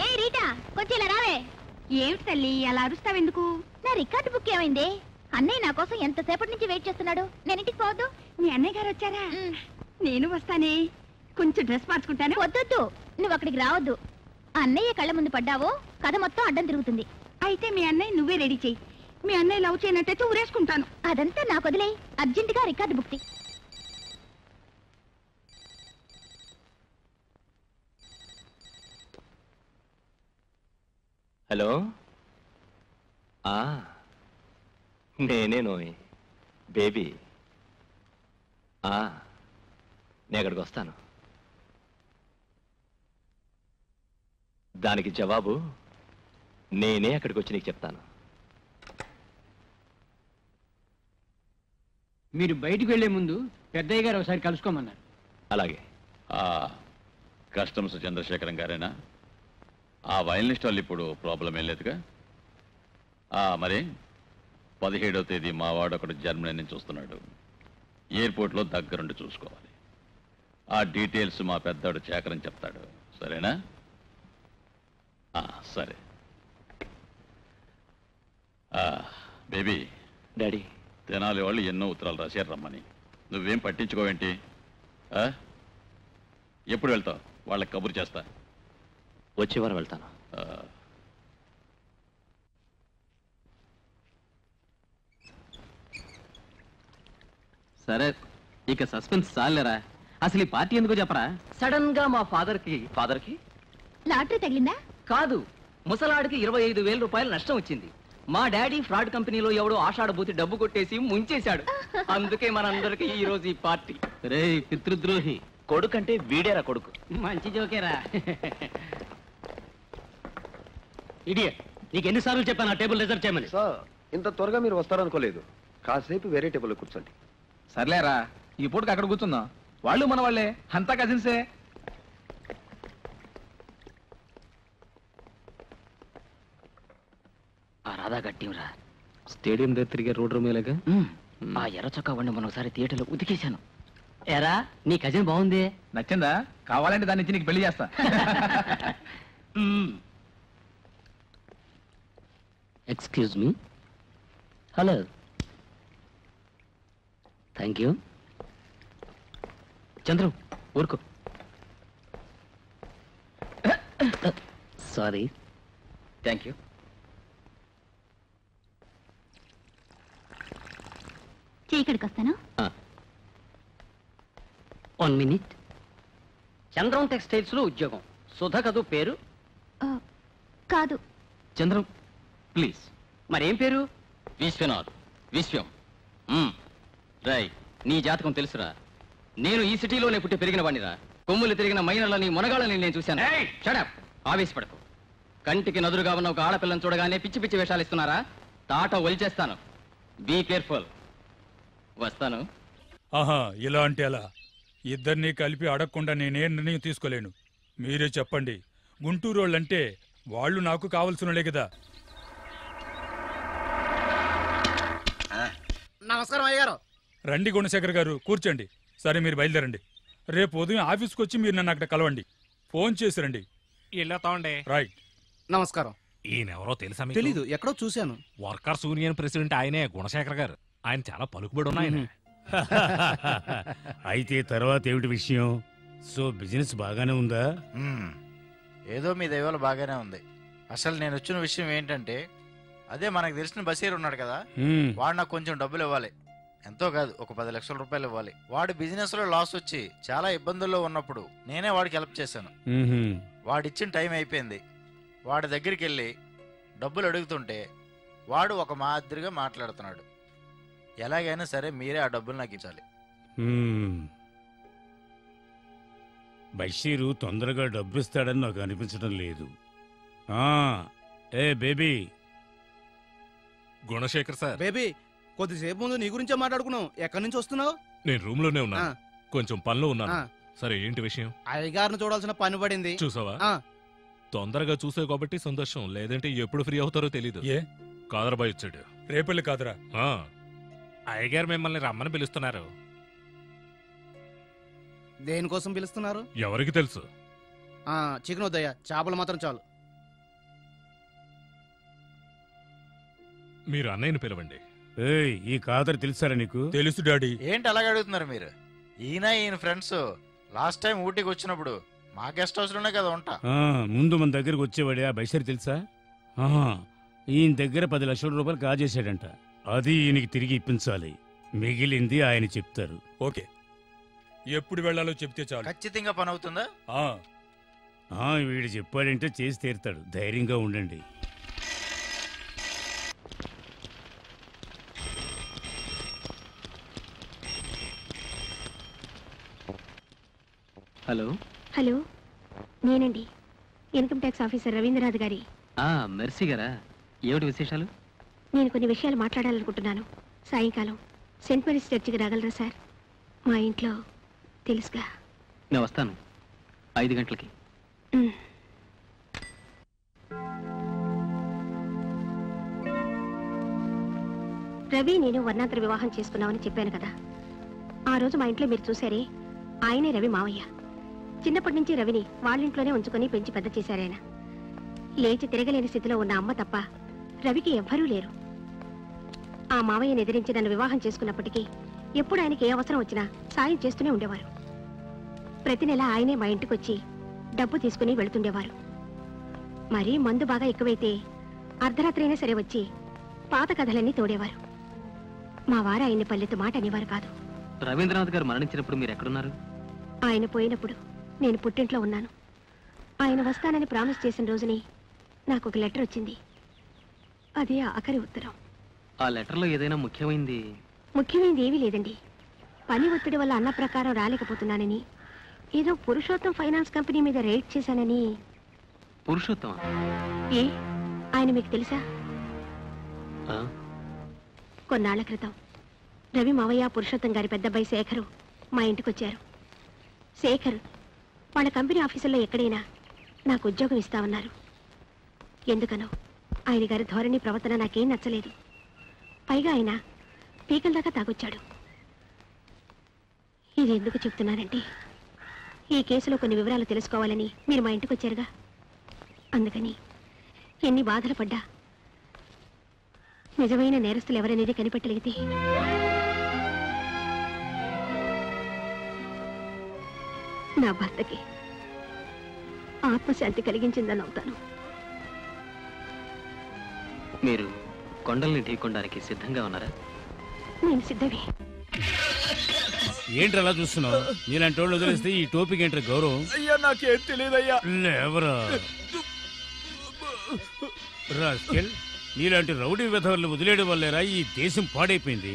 A Rita, కొంచెం ఇలా రావే. ఏమిటి తల్లి అలా అరుస్తావెందుకు? నా రికార్డు బుక్ ఏమైంది? అన్నయ్య నా కోసం ఎంతసేపటి నుంచి వెయిట్ చేస్తున్నాడు. నేను ఇంటికి పోవద్దు? మీ అన్నయ్య గారు వచ్చారా? నేను వస్తానే. కొంచెం డ్రెస్ మార్చుకుంటాను. వద్దొద్దు, నువ్వు అక్కడికి రావద్దు. అన్నయ్య కళ్ళ ముందు పడ్డావో కథ మొత్తం అడ్డం తిరుగుతుంది. అయితే మీ అన్నయ్య నువ్వే రెడీ చెయ్యి. మీ అన్నయ్య లవ్ చేయనట్టయితే ఊరేసుకుంటాను. అదంతా నాకు వదిలే. అర్జెంటుగా రికార్డు బుక్. హలో, నేనే నోయ్ బేబీ. నేను అక్కడికి వస్తాను. దానికి జవాబు నేనే అక్కడికి వచ్చి నీకు చెప్తాను. మీరు బయటికి వెళ్లే ముందు పెద్దయ్య గారు ఒకసారి కలుసుకోమన్నారు. అలాగే. కస్టమ్స్ చంద్రశేఖరం గారేనా? ఆ వైలనిస్ట్ వాళ్ళు ఇప్పుడు ప్రాబ్లం ఏం లేదుగా? మరి 17వ తేదీ మా వాడు ఒకడు జర్మనీ నుంచి వస్తున్నాడు. ఎయిర్పోర్ట్లో దగ్గరుండి చూసుకోవాలి. ఆ డీటెయిల్స్ మా పెద్దవాడు చేకరం చెప్తాడు. సరేనా? సరే. బేబీ. డాడీ, తెనాలి వాళ్ళు ఎన్నో ఉత్తరాలు రాశారు రమ్మని. నువ్వేం పట్టించుకోవేంటి? ఎప్పుడు వెళ్తావు? వాళ్ళకి కబురు చేస్తా. వచ్చే వారం వెళ్తాను. సరే, ఇక సస్పెన్స్ చాలేరా. అసలు ఈ పార్టీ ఎందుకో చెప్పరా? సడన్ గా మా ఫాదర్ కి లాటరీ తగిలిందా? కాదు, ముసలాడికి 25,000 రూపాయలు నష్టం వచ్చింది. మా డాడీ ఫ్రాడ్ కంపెనీలో ఎవడో ఆషాఢభూతి డబ్బు కొట్టేసి ముంచేశాడు. అందుకే మనందరికి ఈ రోజు ఈ పార్టీ. రే పితృద్రోహి, కొడుకంటే వీడేరా కొడుకు. మంచి జోకేరా. ఇడియట్, నీకు ఎన్నిసార్లు చెప్పాను ఆ టేబుల్ రిజర్వ్ చేయమని? సార్, ఇంత త్వరగా మీరు వస్తారనుకోలేదు. కాసేపు వేరే టేబుల్ కూర్చోండి. సర్లేరా, ఈ పూటకి అక్కడ కూర్చుందాం. వాళ్ళు మన వాళ్ళే, అంతా కజిన్సే. ఆ రాధా గట్టింరా. స్టేడియం దగ్గర తిరిగే రోడ్డు మేలేగా ఆ ఎర్ర చొక్కా వండి మనం ఒకసారి థియేటర్లో ఉతికేశాను. ఎరా నీ కజిన్ బాగుంది, నచ్చిందా? కావాలంటే దాని నుంచి నీకు పెళ్లి చేస్తా. Excuse me. Hello. Thank you. Chandram ఊరుకో. సారీ. Thank you. ఇక్కడికి వస్తాను. 1 minute. చంద్రం టెక్స్టైల్స్ లో ఉద్యోగం. సుధ కదూ పేరు? కాదు. చంద్రం ప్లీజ్. మరేం పేరు? విశ్వనాథ్. విశ్వం. రై, నీ జాతకం తెలుసురా. నేను ఈ సిటీలోనే పుట్టి పెరిగిన వాడినిరా. కొమ్ములు తిరిగిన మైనర్లని మునగాళ్ళని నేను చూశాను. షడప్. ఆవేశపడకు. కంటికి నదురుగా ఉన్న ఒక ఆడపిల్లని చూడగానే పిచ్చి పిచ్చి వేషాలు ఇస్తున్నారా? తాట ఒలిచేస్తాను. Be careful. వస్తాను. ఆహా, ఇలా అంటే అలా. ఇద్దరినీ కలిపి అడగకుండా నేనేం నిర్ణయం తీసుకోలేను. మీరే చెప్పండి. గుంటూరు వాళ్ళంటే వాళ్ళు నాకు కావలసినలే కదా. నమస్కారం అయ్యారు. రండి గుణశేఖర్ గారు, కూర్చోండి. సరే, మీరు బయలుదేరండి. రేపు ఉదయం ఆఫీస్కి వచ్చి మీరు నన్ను అక్కడ కలవండి. ఫోన్ చేసి రండి. రైట్. నమస్కారం. ఈయనెవరో తెలుసా? తెలీదు, ఎక్కడో చూశాను. వర్కర్స్ యూనియన్ ప్రెసిడెంట్ ఆయనే, గుణశేఖర్ గారు. ఆయన చాలా పలుకుబడి ఉన్నాయన. అయితే తర్వాత ఏమిటి విషయం? సో బిజినెస్ బాగానే ఉందా? ఏదో మీ దైవాలు బాగానే ఉంది. అసలు నేను వచ్చిన విషయం ఏంటంటే, అదే మనకు తెలిసిన బషీర్ ఉన్నాడు కదా, వాడు నాకు కొంచెం డబ్బులు ఇవ్వాలి. ఎంతో కాదు, ఒక 10 లక్షల రూపాయలు ఇవ్వాలి. వాడు బిజినెస్ లో లాస్ వచ్చి చాలా ఇబ్బందుల్లో ఉన్నప్పుడు నేనే వాడికి హెల్ప్ చేశాను. వాడిచ్చిన టైం అయిపోయింది. వాడి దగ్గరికి వెళ్ళి డబ్బులు అడుగుతుంటే వాడు ఒక మాదిరిగా మాట్లాడుతున్నాడు. ఎలాగైనా సరే మీరే ఆ డబ్బులు నాకు ఇచ్చాలి. బషీరు తొందరగా డబ్బు ఇస్తాడని నాకు అనిపించడం లేదు. ఏ బేబీ. గుణశేఖర్ సార్. బేబీ, కొద్దిసేపు ముందు నీ గురించే మాట్లాడుకున్నావు. ఎక్కడి నుంచి వస్తున్నావు? నేను రూమ్ లోనే ఉన్నా, కొంచెం పనిలో ఉన్నాను. సరే, ఏంటి విషయం? అయ్యగారిని చూడాల్సిన పని పడింది. చూసావా? తొందరగా చూసే కాబట్టి సంతోషం, లేదంటే ఎప్పుడు ఫ్రీ అవుతారో తెలీదు. ఏ కాదరబాయ్ వచ్చాడు. రేపెళ్ళి కాదురా. అయ్యగారు మిమ్మల్ని రమ్మని పిలుస్తున్నారు. దేనికోసం పిలుస్తున్నారు? ఎవరికి తెలుసు. చికెన్ వద్దయ్యా, చేపలు మాత్రం చాలు. మీరు అన్నయ్యను పిలవండి. ఈ కాదర్ తెలుసారా నీకు? తెలుసు డాడీ. ఏంటి అలాగ అడుగుతున్నారు మీరు? ఈయన ఫ్రెండ్స్ లాస్ట్ టైం ఊటీకి వచ్చినప్పుడు మా గెస్ట్ హౌస్ లోనే కదా ఉంటా. ముందు మన దగ్గరకు వచ్చేవాడే ఆ బషీర్ తెలుసా? ఈయన దగ్గర 10 లక్షల రూపాయలు కాజేశాడంట. అది ఈయనకి తిరిగి ఇప్పించాలి. మిగిలింది ఆయన చెప్తారు. ఓకే, ఎప్పుడు వెళ్ళాలో చెప్తే చాలు. ఖచ్చితంగా పని అవుతుందా? వీడు చెప్పాడంటే చేసి తీరుతాడు. ధైర్యంగా ఉండండి. హలో. హలో, నేనండి ఇన్కమ్ ట్యాక్స్ ఆఫీసర్ రవీంద్రనాథ్ గారి. మెర్సీ గారా? ఏమిటి విశేషాలు? నేను కొన్ని విషయాలు మాట్లాడాలనుకుంటున్నాను. సాయంకాలం సెయింట్ మేరీస్ చర్చికి రాగలరా సార్? మా ఇంట్లో తెలుసుగా. నేను వస్తాను 5 గంటలకి. రవి నేను వర్ణాంతర వివాహం చేసుకున్నామని చెప్పాను కదా. ఆ రోజు మా ఇంట్లో మీరు చూశారే, ఆయనే రవి మావయ్య. చిన్నప్పటి నుంచి రవిని వాళ్ళింట్లోనే ఉంచుకొని పెంచి పెద్ద చేశారాయన. లేచి తిరగలేని స్థితిలో ఉన్న అమ్మ తప్ప రవికి ఎవ్వరూ లేరు. ఆ మావయ్యను ఎదిరించి నన్ను వివాహం చేసుకున్నప్పటికీ ఎప్పుడు ఆయనకి ఏ అవసరం వచ్చినా సాయం చేస్తూనే ఉండేవారు. ప్రతి నెల ఆయనే మా ఇంటికి వచ్చి డబ్బు తీసుకుని వెళుతుండేవారు. మరీ మందు బాగా ఎక్కువైతే అర్ధరాత్రి అయినా సరే వచ్చి పాత కథలన్నీ తోడేవారు. మా వారు ఆయన్ని పల్లెత్తు మాట అనేవారు కాదు. రవీంద్రనాథ్ గారు మరణించినప్పుడు మీరు ఎక్కడున్నారు? ఆయన పోయినప్పుడు నేను పుట్టింట్లో ఉన్నాను. ఆయన వస్తానని ప్రామిస్ చేసిన రోజుని నాకు ఒక లెటర్ వచ్చింది. అదే ఆఖరి ఉత్తరం. ఆ లెటర్లో ఏదైనా ముఖ్యమైంది? ముఖ్యమైనది ఏమీ లేదండి. పని ఒత్తిడి వల్ల అన్న ప్రకారం రాలేకపోతున్నానని, ఏదో పురుషోత్తం ఫైనాన్స్ కంపెనీ మీద రైడ్ చేశానని. పురుషోత్తం? ఏ, ఆయన మీకు తెలుసా? కొన్నాళ్ల క్రితం రవి మావయ్య పురుషోత్తం గారి పెద్దబ్బాయి శేఖరు మా ఇంటికొచ్చారు. శేఖర్ వాళ్ళ కంపెనీ ఆఫీసుల్లో ఎక్కడైనా నాకు ఉద్యోగం ఇస్తామన్నారు. ఎందుకనో ఆయన గారి ధోరణి ప్రవర్తన నాకేం నచ్చలేదు. పైగా ఆయన పీకల దాకా తాగొచ్చాడు. ఇది ఎందుకు చెప్తున్నానంటే ఈ కేసులో కొన్ని వివరాలు తెలుసుకోవాలని మీరు మా ఇంటికి వచ్చారుగా, అందుకని ఎన్ని బాధలు పడ్డా నిజమైన నేరస్తులు ఎవరనేది కనిపెట్టగలిగితే నా భర్తకి ఆత్మశాంతి కలిగించిందని అవుతాను. మీరు కొండల్ని ఢీకొనడానికి సిద్ధంగా ఉన్నారా? నేను సిద్ధమే. ఏంటి అలా చూస్తున్నావు? నీలాంటి వాళ్ళు వదిలేస్తే ఈ టోపిక్ ఏంటి గౌరవం? అయ్యా నాకేం తెలియదయ్యా. ఎవరా రాస్కెల్, నీలాంటి రౌడీ విధవల్ని వదిలేయడం వల్లేరా ఈ దేశం పాడైపోయింది.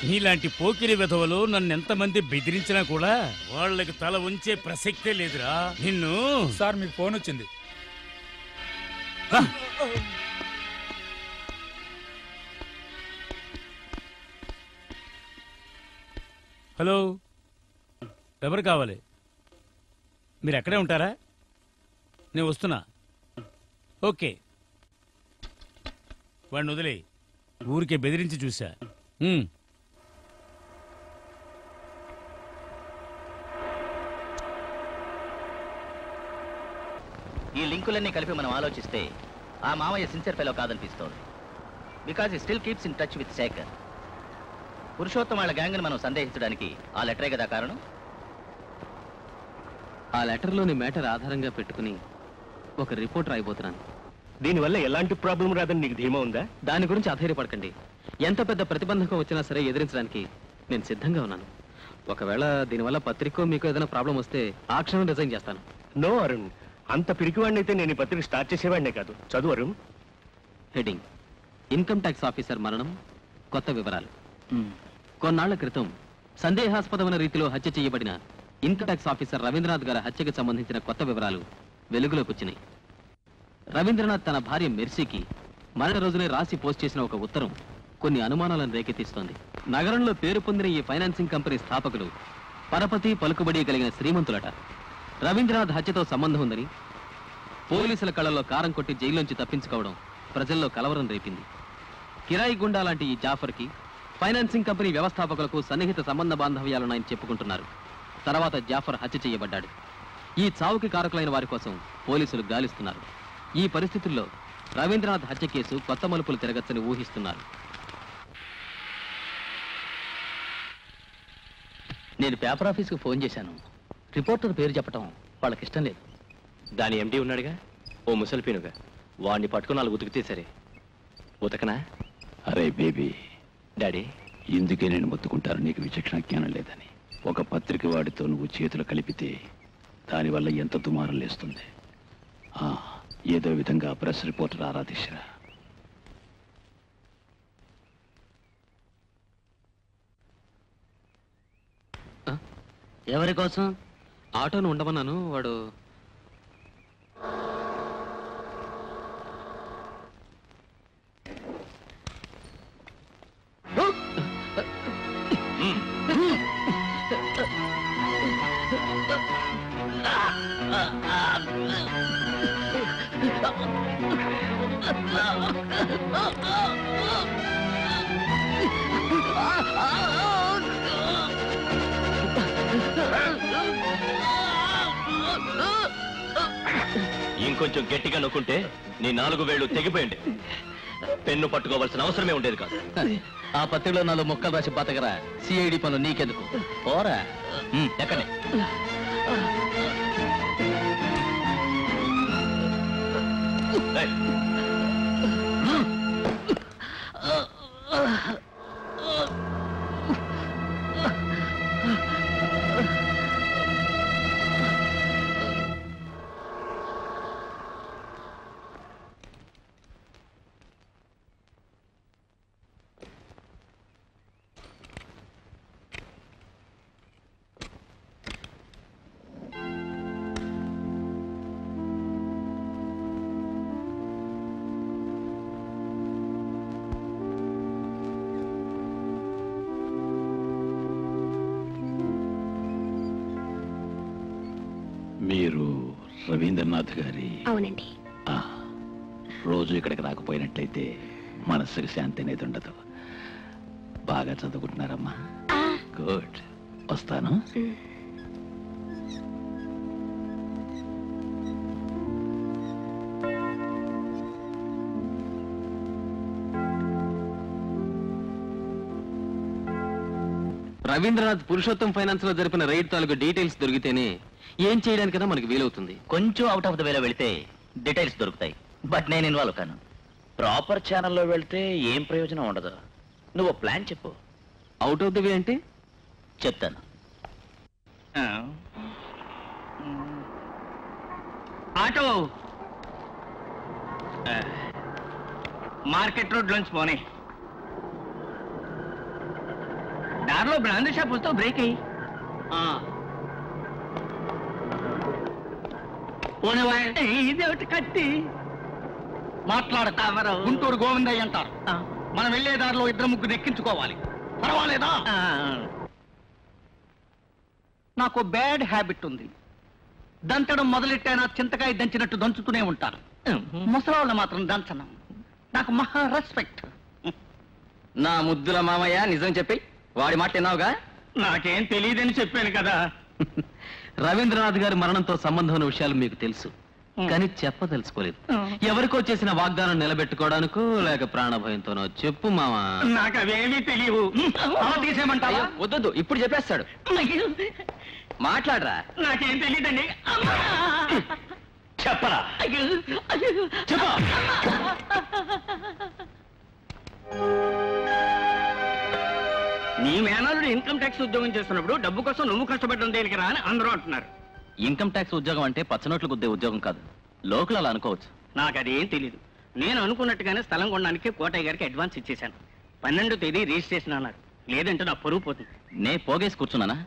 నీలాంటి పోకిరి విధవలు నన్ను ఎంతమంది బెదిరించినా కూడా వాళ్ళకి తల ఉంచే ప్రసక్తే లేదురా. నిన్ను సార్ మీకు ఫోన్ వచ్చింది. హలో, ఎవరు కావాలి? మీరు ఎక్కడే ఉంటారా? నేను వస్తున్నా. ఓకే, వాడిని వదిలే. ఊరికే బెదిరించి చూసా. ఈ లింకులన్నీ కలిపి మనం ఆలోచిస్తే ఆ మామయ్య సిన్సియర్ ఫెలో కాదనిపిస్తోంది. Because he still keeps in touch with Shekhar. Purushottam వాళ్ళ గ్యాంగ్ని మనం సందేహించడానికి ఆ లెటరే కదా కారణం. ఆ లెటర్లోని మ్యాటర్ ఆధారంగా పెట్టుకుని ఒక రిపోర్ట్ రాయబోతున్నాను. దీనివల్ల ఎలాంటి ప్రాబ్లం రాదని నీకు ధీమా ఉందా? దాని గురించి అధైర్యపడకండి. ఎంత పెద్ద ప్రతిబంధకం వచ్చినా సరే ఎదిరించడానికి నేను సిద్ధంగా ఉన్నాను. ఒకవేళ దీనివల్ల పత్రికో మీకు ఏదైనా ప్రాబ్లం వస్తే ఆ క్షణం రిజైన్ చేస్తాను. నో అరుణ్, అంత పిరికివాడిని అయితే నేను ఈ పత్రిక స్టార్ట్ చేసేవాడినే కాదు. చదువు Arun. Heading: income tax officer మరణం, కొత్త వివరాలు. కొన్నాళ్ల క్రితం సందేహాస్పదమైన రీతిలో హత్య చేయబడిన ఇన్కమ్ ట్యాక్స్ ఆఫీసర్ రవీంద్రనాథ్ గారి హత్యకు సంబంధించిన కొత్త వివరాలు వెలుగులోకి వచ్చినాయి. రవీంద్రనాథ్ తన భార్య మెర్సీకి మరణ రోజునే రాసి పోస్ట్ చేసిన ఒక ఉత్తరం కొన్ని అనుమానాలను రేకెత్తిస్తోంది. నగరంలో పేరు పొందిన ఈ ఫైనాన్సింగ్ కంపెనీ స్థాపకులు పరపతి పలుకుబడి కలిగిన శ్రీమంతులట. రవీంద్రనాథ్ హత్యతో సంబంధం ఉందని పోలీసుల కళ్ళల్లో కారం కొట్టి జైల్లోంచి తప్పించుకోవడం ప్రజల్లో కలవరం రేపింది. కిరాయి గుండా లాంటి ఈ జాఫర్కి ఫైనాన్సింగ్ కంపెనీ వ్యవస్థాపకులకు సన్నిహిత సంబంధ బాంధవ్యాలున్నాయని చెప్పుకుంటున్నారు. తర్వాత జాఫర్ హత్య చేయబడ్డాడు. ఈ చావుకి కారకులైన వారి కోసం పోలీసులు గాలిస్తున్నారు. ఈ పరిస్థితుల్లో రవీంద్రనాథ్ హత్య కేసు కొత్త మలుపులు తిరగచ్చని ఊహిస్తున్నారు. నేను పేపర్ ఆఫీస్కి ఫోన్ చేశాను. రిపోర్టర్ పేరు చెప్పటం వాళ్ళకి ఇష్టం లేదు. దాని ఎండి ఉన్నాడుగా, ఓ ముసలిపీనుగా. వాడిని పట్టుకుని 4 ఉతికితే సరే. ఉతకనా? అరే బేబీ డాడీ, ఇందుకే నేను మొత్తుకుంటాను నీకు విచక్షణ జ్ఞానం లేదని. ఒక పత్రిక వాడితో నువ్వు చేతులు కలిపితే దానివల్ల ఎంత దుమారం లేస్తుంది. ఏదో విధంగా ప్రెస్ రిపోర్టర్ ఆరాధించరా. ఎవరి కోసం? ఆటోను ఉండమన్నాను. వాడు ఇంకొంచెం గట్టిగా నొక్కుంటే నీ 4 వేళ్లు తెగిపోయింది. పెన్ను పట్టుకోవాల్సిన అవసరమే ఉండేది కాదు. ఆ పత్రికలో 4 మొక్కలు రాసి బతకరా. సిఐడి పనులు నీకెందుకు? పోరా ఎక్కడే. మీరు రవీంద్రనాథ్ గారి? అవునండి. రోజు ఇక్కడికి రాకపోయినట్లయితే మనస్సుకి శాంతి అనేది ఉండదు. బాగా చదువుకుంటున్నారమ్మా? గుడ్. వస్తాను. రవీంద్రనాథ్ పురుషోత్తం ఫైనాన్స్ లో జరిపిన రైడ్ తాలూకు డీటెయిల్స్ దొరికితేనే ఏం చేయడానికైనా మనకి వీలవుతుంది. కొంచెం అవుట్ ఆఫ్ ద వేలో వెళితే డీటెయిల్స్ దొరుకుతాయి. బట్ నేను ఇన్వాల్వ్ కాను. ప్రాపర్ ఛానల్లో వెళ్తే ఏం ప్రయోజనం ఉండదు. నువ్వు ప్లాన్ చెప్పు. అవుట్ ఆఫ్ ద వే అంటే చెప్తాను. ఆటో మార్కెట్ రోడ్ లోంచి పోనీ. దారిలో బ్రాందీ షాప్ వస్తే బ్రేక్ అయ్యి ఇదేమిటి కత్తి మాట్లాడతా. గుంటూరు గోవిందయ్య అంటారు. మనం వెళ్లే దారిలో ఇద్దరు ముగ్గురు ఎక్కించుకోవాలి. పర్వాలేదా? నాకు బ్యాడ్ హ్యాబిట్ ఉంది. దంచడం మొదలెట్టైనా చింతకాయ దంచినట్టు దంచుతూనే ఉంటాను. ముసలాళ్ళని మాత్రం దంచను. నాకు మహా రెస్పెక్ట్. నా ముద్దుల మామయ్య, నిజం చెప్పి వాడి మాట విన్నావుగా? నాకేం తెలియదని చెప్పాను కదా. రవీంద్రనాథ్ గారి మరణంతో సంబంధం ఉన్న విషయాలు మీకు తెలుసు, కానీ చెప్పదలుచుకోలేదు. ఎవరికో చేసిన వాగ్దానం నిలబెట్టుకోవడానికో లేక ప్రాణభయంతోనో చెప్పు మామా. నాకు అవేమీ తెలియవు. తీసేయమంటావా? వద్దు, ఇప్పుడు చెప్పేస్తాడు. మాట్లాడరా. నాకేం తెలియదండి. చెప్పరా. చెప్ప. నీ మేనల్లుడు ఇన్కమ్ ట్యాక్స్ ఉద్యోగం చేస్తున్నప్పుడు డబ్బు కోసం నువ్వు కష్టపడడం దేనికి రా అని అందరూ అంటున్నారు. ఇన్కమ్ ట్యాక్స్ ఉద్యోగం అంటే పచ్చనోట్లు గుద్దే ఉద్యోగం కాదు. లోకల్ అలా అనుకోవచ్చు. నాకు అదేం తెలీదు. నేను అనుకున్నట్టుగానే స్థలం కొనడానికి కోటయ్య గారికి అడ్వాన్స్ ఇచ్చేశాను. 12వ తేదీ రిజిస్ట్రేషన్ అన్నారు. లేదంటే నా పరువు పోతుంది. నే పోగేసి కూర్చున్నానా?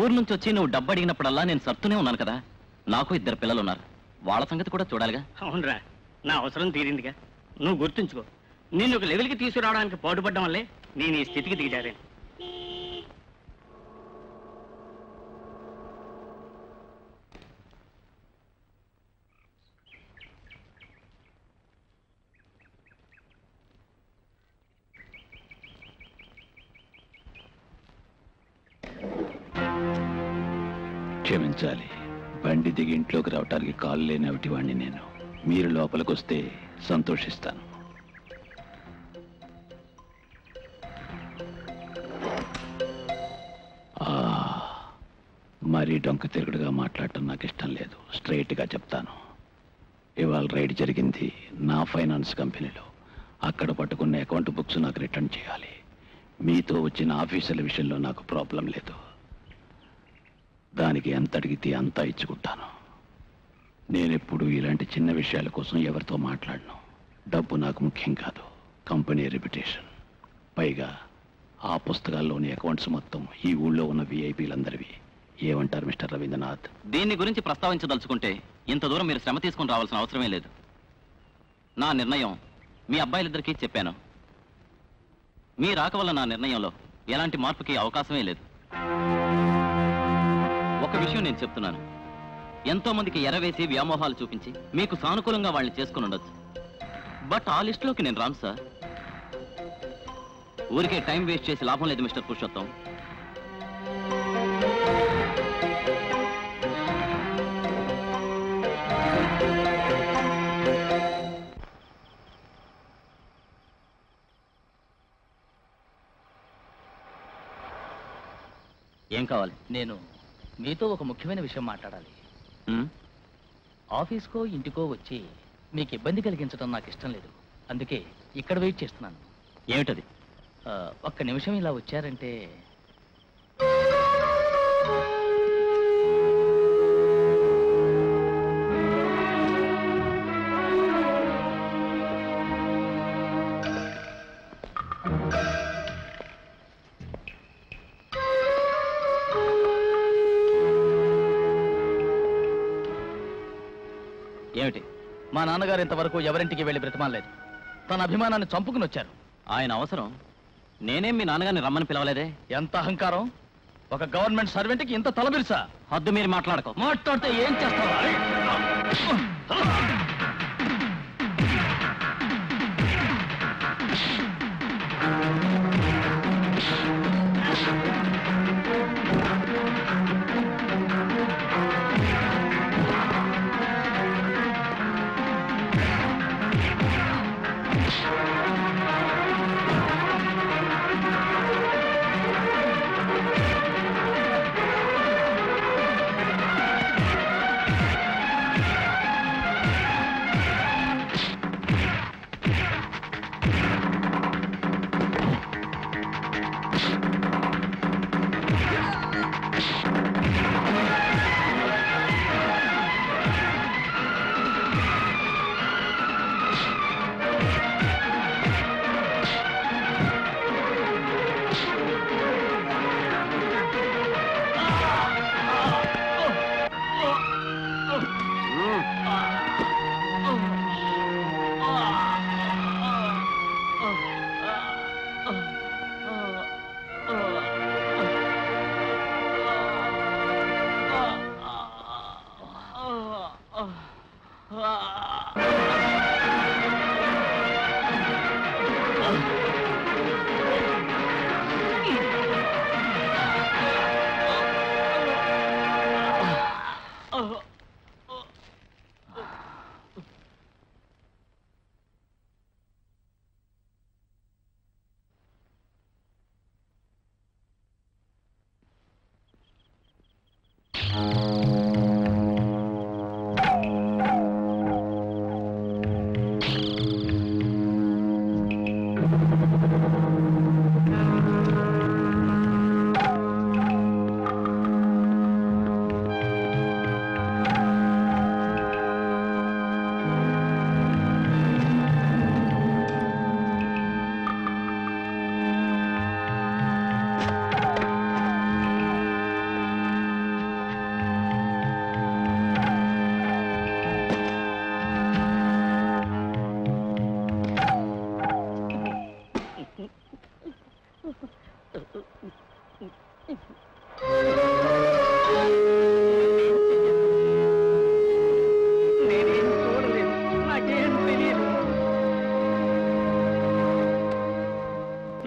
ఊరు నుంచి వచ్చి నువ్వు డబ్బు అడిగినప్పుడల్లా నేను సర్తూనే ఉన్నాను కదా. నాకు 2 పిల్లలు ఉన్నారు. వాళ్ళ సంగతి కూడా చూడాలిగా. అవునరా, నా అవసరం తీరిందిగా. నువ్వు గుర్తుంచుకో, నిన్ను ఒక లెవెల్కి తీసుకురావడానికి పాటుపడడం వల్లే నేను ఈ స్థితికి దిగజారాను. క్షమించాలి, బండి దిగి ఇంట్లోకి రావటానికి కాలు లేని అవిటివాణ్ణి నేను. మీరు లోపలికి వస్తే సంతోషిస్తాను. మరీ డొంక తిరుగుడుగా మాట్లాడటం నాకు ఇష్టం లేదు. స్ట్రైట్గా చెప్తాను. ఇవాళ రైడ్ జరిగింది నా ఫైనాన్స్ కంపెనీలో. అక్కడ పట్టుకున్న అకౌంట్ బుక్స్ నాకు రిటర్న్ చేయాలి. మీతో వచ్చిన ఆఫీసర్ల విషయంలో నాకు ప్రాబ్లం లేదు. దానికి ఎంత అడిగితే అంతా ఇచ్చుకుంటాను. నేనెప్పుడు ఇలాంటి చిన్న విషయాల కోసం ఎవరితో మాట్లాడను. డబ్బు నాకు ముఖ్యం కాదు, కంపెనీ రెప్యుటేషన్. పైగా ఆ పుస్తకాల్లోని అకౌంట్స్ మొత్తం ఈ ఊళ్ళో ఉన్న విఐపీలందరివి. ఏమంటారు మిస్టర్ రవీంద్రనాథ్? దీన్ని గురించి ప్రస్తావించదలుచుకుంటే ఇంత దూరం మీరు శ్రమ తీసుకుని రావాల్సిన అవసరమే లేదు. నా నిర్ణయం మీ అబ్బాయిలిద్దరికీ చెప్పాను. మీ రాక వల్ల నా నిర్ణయంలో ఎలాంటి మార్పుకి అవకాశమే లేదు. ఒక విషయం నేను చెప్తున్నాను. ఎంతో మందికి ఎరవేసి వ్యామోహాలు చూపించి మీకు సానుకూలంగా వాళ్ళని చేసుకుని ఉండొచ్చు. బట్ ఆ లిస్టులోకి నేను రాను సార్. ఊరికే టైం వేస్ట్ చేసి లాభం లేదు మిస్టర్ పురుషోత్తం. ఏం కావాలి? నేను మీతో ఒక ముఖ్యమైన విషయం మాట్లాడాలి. ఆఫీస్కో ఇంటికో వచ్చి మీకు ఇబ్బంది కలిగించడం నాకు ఇష్టం లేదు. అందుకే ఇక్కడ వెయిట్ చేస్తున్నాను. ఏమిటది? ఒక్క నిమిషం ఇలా వచ్చారంటే. ఏమిటి? మా నాన్నగారు ఇంతవరకు ఎవరింటికి వెళ్ళి బ్రతిమాలేదు. తన అభిమానాన్ని చంపుకుని వచ్చారు. ఆయన అవసరం. నేనేం మీ నాన్నగారిని రమ్మని పిలవలేదే. ఎంత అహంకారం! ఒక గవర్నమెంట్ సర్వెంట్కి ఇంత తలబిరుసా? హద్దు మీరు మాట్లాడకో. మాట్లాడితే ఏం చేస్తావా?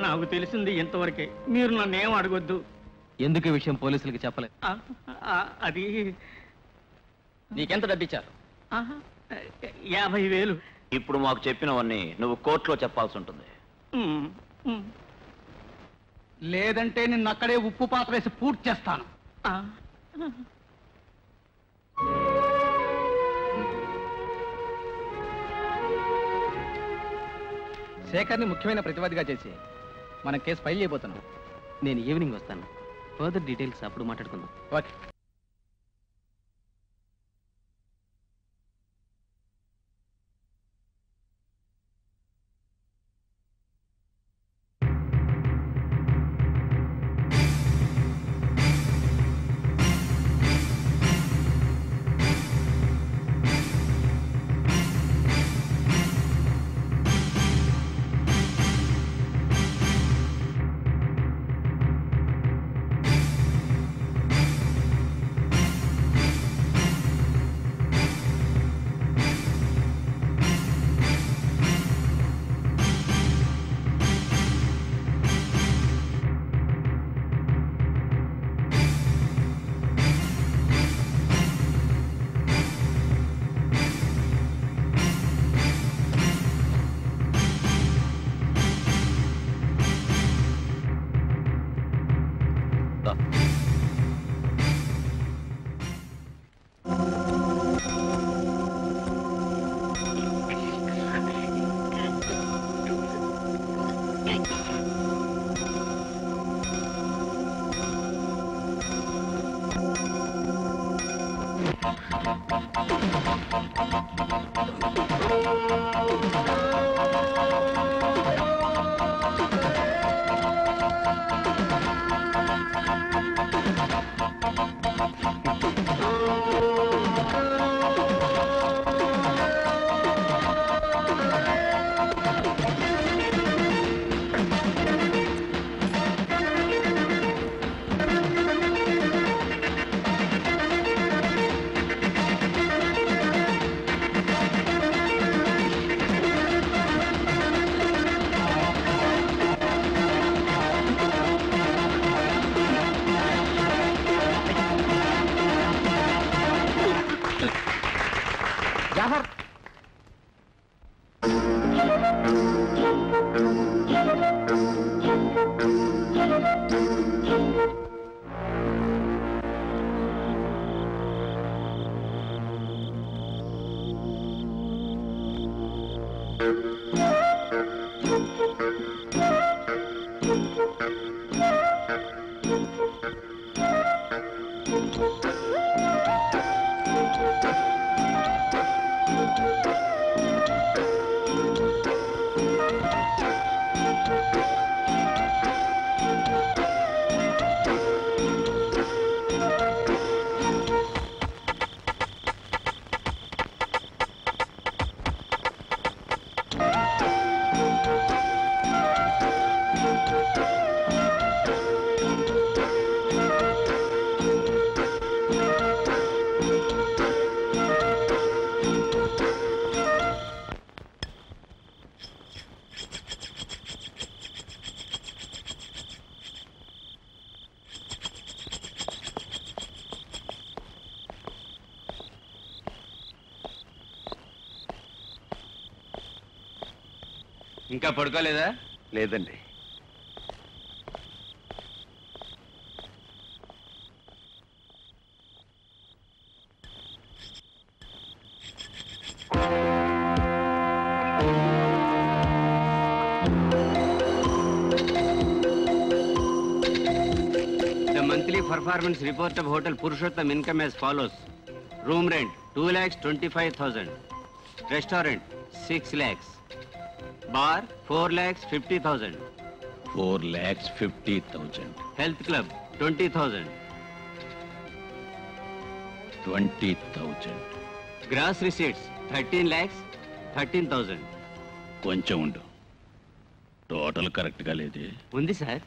నాకు తెలిసింది ఇంతవరకే. మీరు నన్ను ఏం అడగొద్దు. ఎందుకు ఈ విషయం పోలీసులకి చెప్పలేదు? అది నీకెంత డబ్బిచ్చారు? 50,000. ఇప్పుడు మాకు చెప్పినవన్నీ నువ్వు కోర్టులో చెప్పాల్సి ఉంటుంది. లేదంటే నిన్ను అక్కడే ఉప్పు పాత్ర వేసి పూర్తి చేస్తాను. శేఖర్ని ముఖ్యమైన ప్రతివాదిగా చేసి మన కేసు ఫైల్ చేయబోతున్నాం. నేను ఈవినింగ్ వస్తాను. ఫర్దర్ డీటెయిల్స్ అప్పుడు మాట్లాడుకుందాం. ఓకే. ఇంకా పడుకోలేదా? లేదండి. The monthly performance report of Hotel Purushottam income as follows. Room rent 2,25,000. Restaurant 6 lakhs. Bar 4,50,000. 4,50,000. Health club 20,000. 20,000. Gross receipts 13 lakhs 13,000. కొంచెం ఉండు. టోటల్ కరెక్ట్గా లేదే. ఉంది సార్.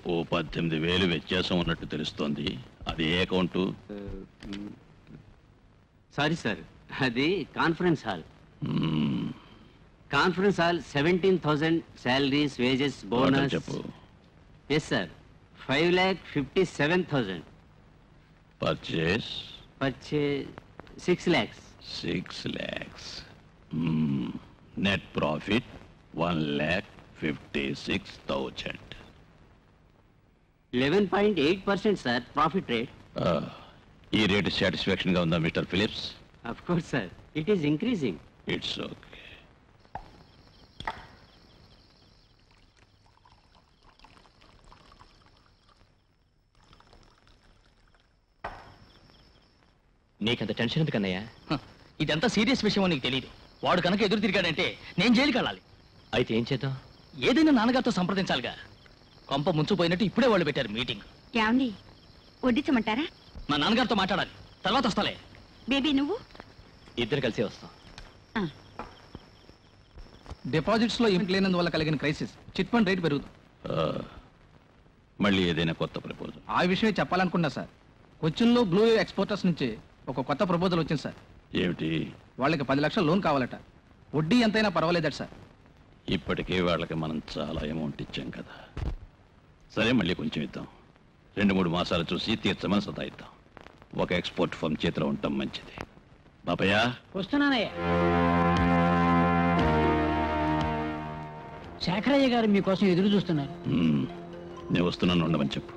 ఓ 18,000 వ్యత్యాసం ఉన్నట్టు తెలుస్తోంది. అది ఏ అకౌంటు? సారీ సార్, అది conference hall. Conference hall 17,000 salaries, wages, bonus. చెప్పు. Yes sir, 5,57,000. Purchase 6 lakhs. 6 lakhs. Net profit 1,56,000. 11.8% sir profit rate. ఈ రేటు సాటిస్ఫాక్షన్ గా ఉందా mister Philips? Of course sir, it is increasing. It's okay. నీకంత టెన్షన్ ఎందుకన్నయ్యా? ఇదంతా సీరియస్ విషయం నీకు తెలియదు. వాడు కనుక ఎదురు తిరిగాడంటే నేను జైలుకి వెళ్ళాలి. అయితే ఏం చేద్దాం? ఏదైనా నాన్నగారితో సంప్రదించాలిగా. కొంప ముంచుపోయినట్టు ఇప్పుడే వాళ్ళు పెట్టారు మీటింగ్. ఏమండి, వడ్డించమంటారా? మా నాన్నగారితో మాట్లాడాలి, తర్వాత వస్తాలే. బేబీ నువ్వు? ఇద్దరు కలిసి వస్తాం. డిపాజిట్స్ లో ఏం లేనందువల్ల కలిగిన క్రైసిస్, చిట్ ఫండ్ రేట్ పెరుగుతుంది. మళ్ళీ ఏదైనా కొత్త ప్రపోజల్? ఆ విషయమే చెప్పాలనుకున్నా సార్. కొచ్చిన్లో బ్లూ ఎక్స్పోర్టర్స్ నుంచి ఒక కొత్త ప్రపోజల్ వచ్చింది సార్. ఏమిటి? వాళ్ళకి 10 లక్షల లోన్ కావాలట. వడ్డీ ఎంతైనా పర్వాలేదట సార్. ఇప్పటికే వాళ్ళకి మనం చాలా అమౌంట్ ఇచ్చాం కదా. సరే, మళ్ళీ కొంచెం ఇద్దాం. 2-3 మాసాలు చూసి తీర్చమని సతాయిద్దాం. ఒక ఎక్స్పోర్ట్ ఫర్మ్ చేతిలో ఉండటం మంచిది. బాబయ్య వస్తున్నానయ్యా. శేఖరయ్య గారు మీకోసం ఎదురు చూస్తున్నారు. నేను వస్తున్నాను, ఉండమని చెప్పు.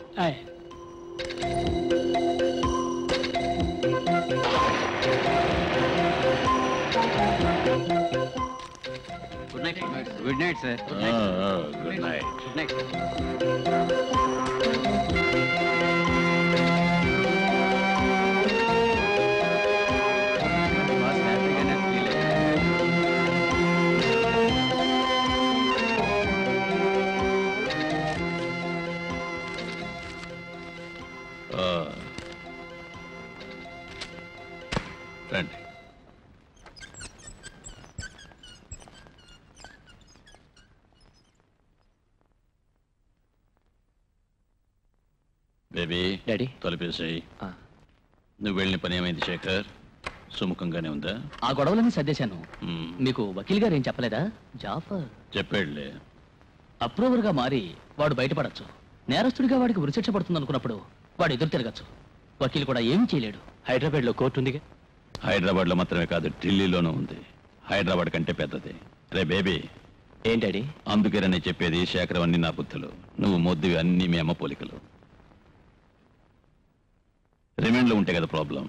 Good night. Good night sir. Good night. Good night. రండి. బేబీ, డాడీ తొలిపేసాయి. నువ్వు వెళ్ళిన పని ఏమైంది శేఖర్? సుముఖంగానే ఉందా? ఆ గొడవలన్నీ సర్దేశాను. మీకు వకీల్ గారు ఏం చెప్పలేదా? జాఫర్ చెప్పాడులే. అప్రూవర్గా మారి వాడు బయటపడచ్చు. నేరస్తుడిగా వాడికి ఉరిశిక్ష పడుతుంది అనుకున్నప్పుడు వాడు ఎదురు తిరగచ్చు. వకీల్ కూడా ఏం చేయలేడు. హైదరాబాద్ లో కోర్టు ఉందిగా. హైదరాబాద్ లో మాత్రమే కాదు, ఢిల్లీలోనూ ఉంది. హైదరాబాద్ కంటే పెద్దది. రే బేబీ. ఏంటండి? అందుకేనని చెప్పేది, శేఖరం అన్ని నా బుద్ధులు, నువ్వు మొద్దువి అన్ని మీ అమ్మ పోలికలు. రిమాండ్లో ఉంటే కదా ప్రాబ్లం,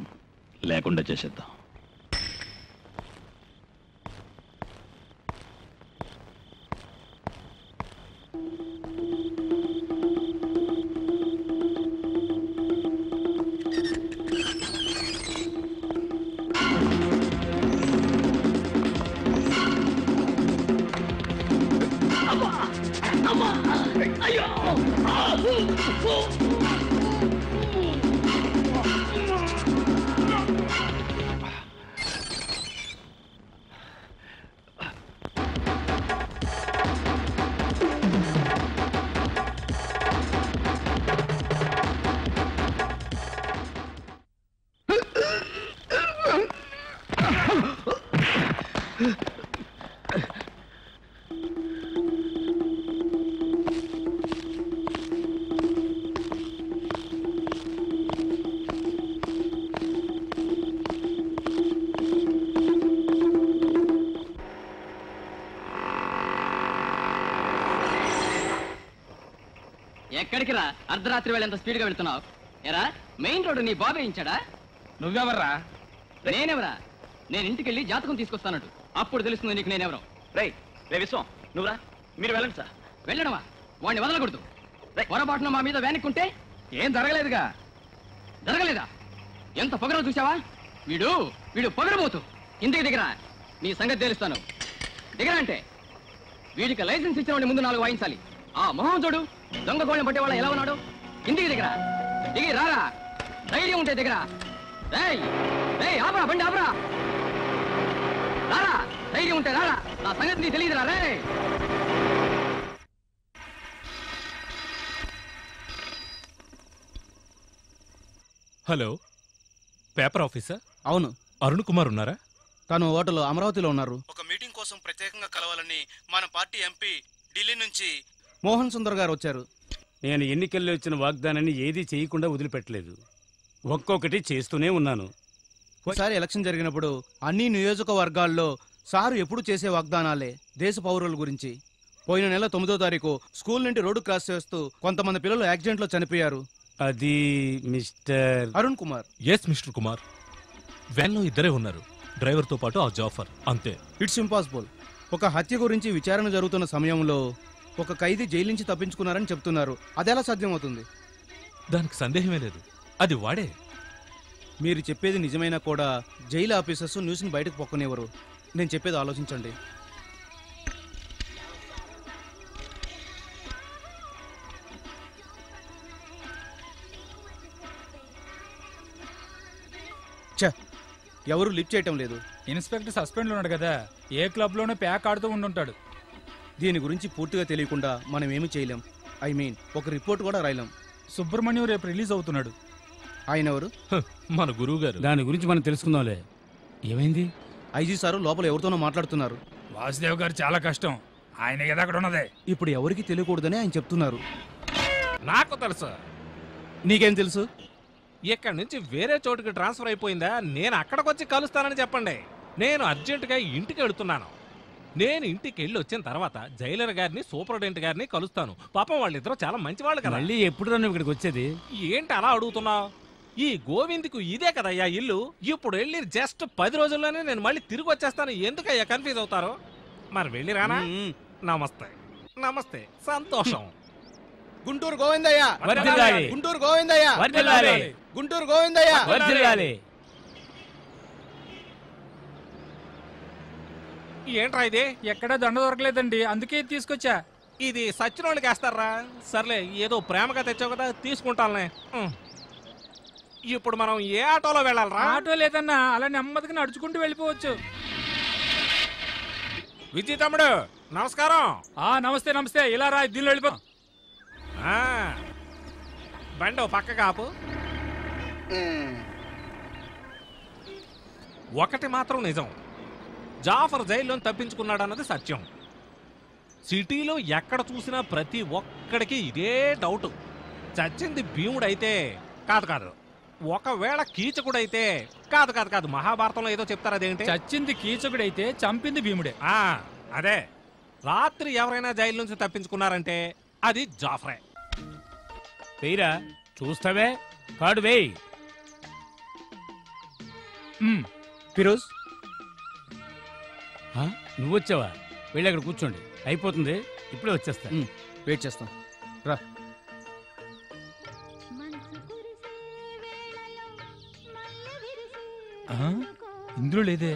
లేకుండా చేసేద్దాం. ఎక్కడికి రా? అర్ధరాత్రి వేళ ఎంత స్పీడ్ గా వెళ్తున్నావు? ఎరా మెయిన్ రోడ్డు నీ బాబే ఇచ్చాడా? నువ్వెవర్రా? నేనెవరా? నేను ఇంటికి వెళ్ళి జాతకం తీసుకొస్తానట్టు, అప్పుడు తెలుస్తుంది నీకు నేనెవరో. రే విశ్వం నువ్వురా, మీరు వెళ్ళండి సార్. వెళ్ళడమా? వాడిని వదలకూడదు. పొరపాటున మా మీద వెనక్కుంటే ఏం జరగలేదుగా. జరగలేదా? ఎంత పొగరో చూసావా? వీడు పొగరబోతు. ఇంటికి దిగరా, నీ సంగతి తెలుస్తాను. దిగరా అంటే వీడికి లైసెన్స్ ఇచ్చిన వాడిని ముందు 4 వాయించాలి. ఆ మొహం చూడు, దొంగ గోళ్ళని పట్టే వాళ్ళ ఎలా ఉన్నాడు. ఇంటికి దిగరా, దిగి రారా, ధైర్యం ఉంటే దిగరా. ఆపరా, బండి ఆపరా, రారా, ధైర్యం ఉంటే రారా. నా సంగతి నీకు తెలియదురా. రే హలో, పేపర్ ఆఫీసర్? అవును. అరుణ్ కుమార్ ఉన్నారా? తను హోటల్ అమరావతిలో ఉన్నారు. ఒక మీటింగ్ కోసం ప్రత్యేకంగా కలవాలని మన పార్టీ ఎంపీ ఢిల్లీ నుంచి మోహన్ సుందర్ గారు వచ్చారు. నేను ఎన్నికల్లో ఇచ్చిన వాగ్దానాన్ని ఏదీ చేయకుండా వదిలిపెట్టలేదు. ఒక్కొక్కటి చేస్తూనే ఉన్నాను. ఒకసారి ఎలక్షన్ జరిగినప్పుడు అన్ని నియోజకవర్గాల్లో సారు ఎప్పుడు చేసే వాగ్దానాలే దేశ పౌరుల గురించి. పోయిన నెల 9వ తారీఖు స్కూల్ నుండి రోడ్డు క్రాస్ చేస్తూ కొంతమంది పిల్లలు యాక్సిడెంట్ లో చనిపోయారు. అది mister Arun Kumar. Yes mister Kumar. Van లో ఇద్దరే ఉన్నారు, డ్రైవర్ తో పాటు ఆ జాఫర్, అంతే. It's impossible. ఒక హత్య గురించి విచారణ జరుగుతున్న సమయంలో ఒక ఖైదీ జైలు నుంచి తప్పించుకున్నారని చెప్తున్నారు. అదెలా సాధ్యమవుతుంది? దానికి సందేహమే లేదు, అది వాడే. మీరు చెప్పేది నిజమైనా కూడా జైలు ఆఫీసర్స్ న్యూస్ని బయటకు పొక్కనివ్వరు. నేను చెప్పేది ఆలోచించండి. ఎవరు లిఫ్ట్ చేయటం లేదు. ఇన్స్పెక్టర్ సస్పెండ్ లో ఉన్నాడు కదా, ఏ క్లబ్ లోనో ప్యాక్ ఆడుతూ ఉండుంటాడు. దీని గురించి పూర్తిగా తెలియకుండా మనం ఏమి చేయలేం. ఒక రిపోర్ట్ కూడా రాయలేం. సుబ్రహ్మణ్యం రేపు రిలీజ్ అవుతున్నాడు. ఆయన ఎవరు? మన గురువు గారు. దాని గురించి మనం తెలుసుకుందాంలే. ఏమైంది? ఐజీ సారు లోపల ఎవరితోనో మాట్లాడుతున్నారు. వాసుదేవ్ గారు చాలా కష్టం, ఆయన కదా అక్కడ ఉన్నదే. ఇప్పుడు ఎవరికి తెలియకూడదని ఆయన చెప్తున్నారు. నాకు తెలుసు. నీకేం తెలుసు? ఇక్కడి నుంచి వేరే చోటుకి ట్రాన్స్ఫర్ అయిపోయిందా? నేను అక్కడికి వచ్చి కలుస్తానని చెప్పండి. నేను అర్జెంటుగా ఇంటికి వెళుతున్నాను. నేను ఇంటికి వెళ్ళి వచ్చిన తర్వాత జైలర్ గారిని సూపరింటెండెంట్ గారిని కలుస్తాను. పాపం వాళ్ళిద్దరూ చాలా మంచి వాళ్ళు కదా. మళ్ళీ ఎప్పుడు నన్ను ఇక్కడికి వచ్చేది? ఏంటి అలా అడుగుతున్నావు? ఈ గోవింద్కు ఇదే కదయ్యా ఇల్లు. ఇప్పుడు వెళ్ళి జస్ట్ 10 రోజుల్లోనే నేను మళ్ళీ తిరిగి వచ్చేస్తాను. ఎందుకయ్యా కన్ఫ్యూజ్ అవుతారు? మరి వెళ్ళి రానా? నమస్తే. నమస్తే, సంతోషం. గుంటూరు గోవిందయ్య, వర్ధిల్లాలి. గుంటూరు గోవిందయ్య, వర్ధిల్లాలి. గుంటూరు గోవిందయ్య, వర్ధిల్లాలి. ఏంట్రా ఇది? ఎక్కడా దండ దొరకలేదండి, అందుకే తీసుకొచ్చా. ఇది సచ్చినోళ్ళకి వేస్తారా? సర్లే, ఏదో ప్రేమగా తెచ్చావు కదా, తీసుకుంటానులే. ఇప్పుడు మనం ఏ ఆటోలో వెళ్ళాలరా? ఆటో లేదన్నా, అలా నెమ్మదిగా నడుచుకుంటూ వెళ్ళిపోవచ్చు. విజయ్ తమ్ముడు నమస్కారం. నమస్తే నమస్తే. ఇలా రా, దీనిలో వెళ్ళిపో. బండి పక్క కాపు. ఒకటి మాత్రం నిజం, జాఫర్ జైల్లో తప్పించుకున్నాడు అన్నది సత్యం. సిటీలో ఎక్కడ చూసినా ప్రతి ఒక్కడికి ఇదే డౌట్. చచ్చింది భీముడైతే కాదు, ఒకవేళ కీచకుడైతే కాదు. మహాభారతంలో ఏదో చెప్తారు, అదేంటి? చచ్చింది కీచకుడైతే చంపింది భీముడే. అదే. రాత్రి ఎవరైనా జైలు నుంచి తప్పించుకున్నారంటే అది జాఫరే. వెయ్యరా, చూస్తావే, కాడు వేయి. ఫిరోజ్, నువ్వు వచ్చావా? వెళ్ళి అక్కడ కూర్చోండి, అయిపోతుంది, ఇప్పుడే వచ్చేస్తా. వెయిట్ చేస్తాం, రా. ఇందులో లేదే,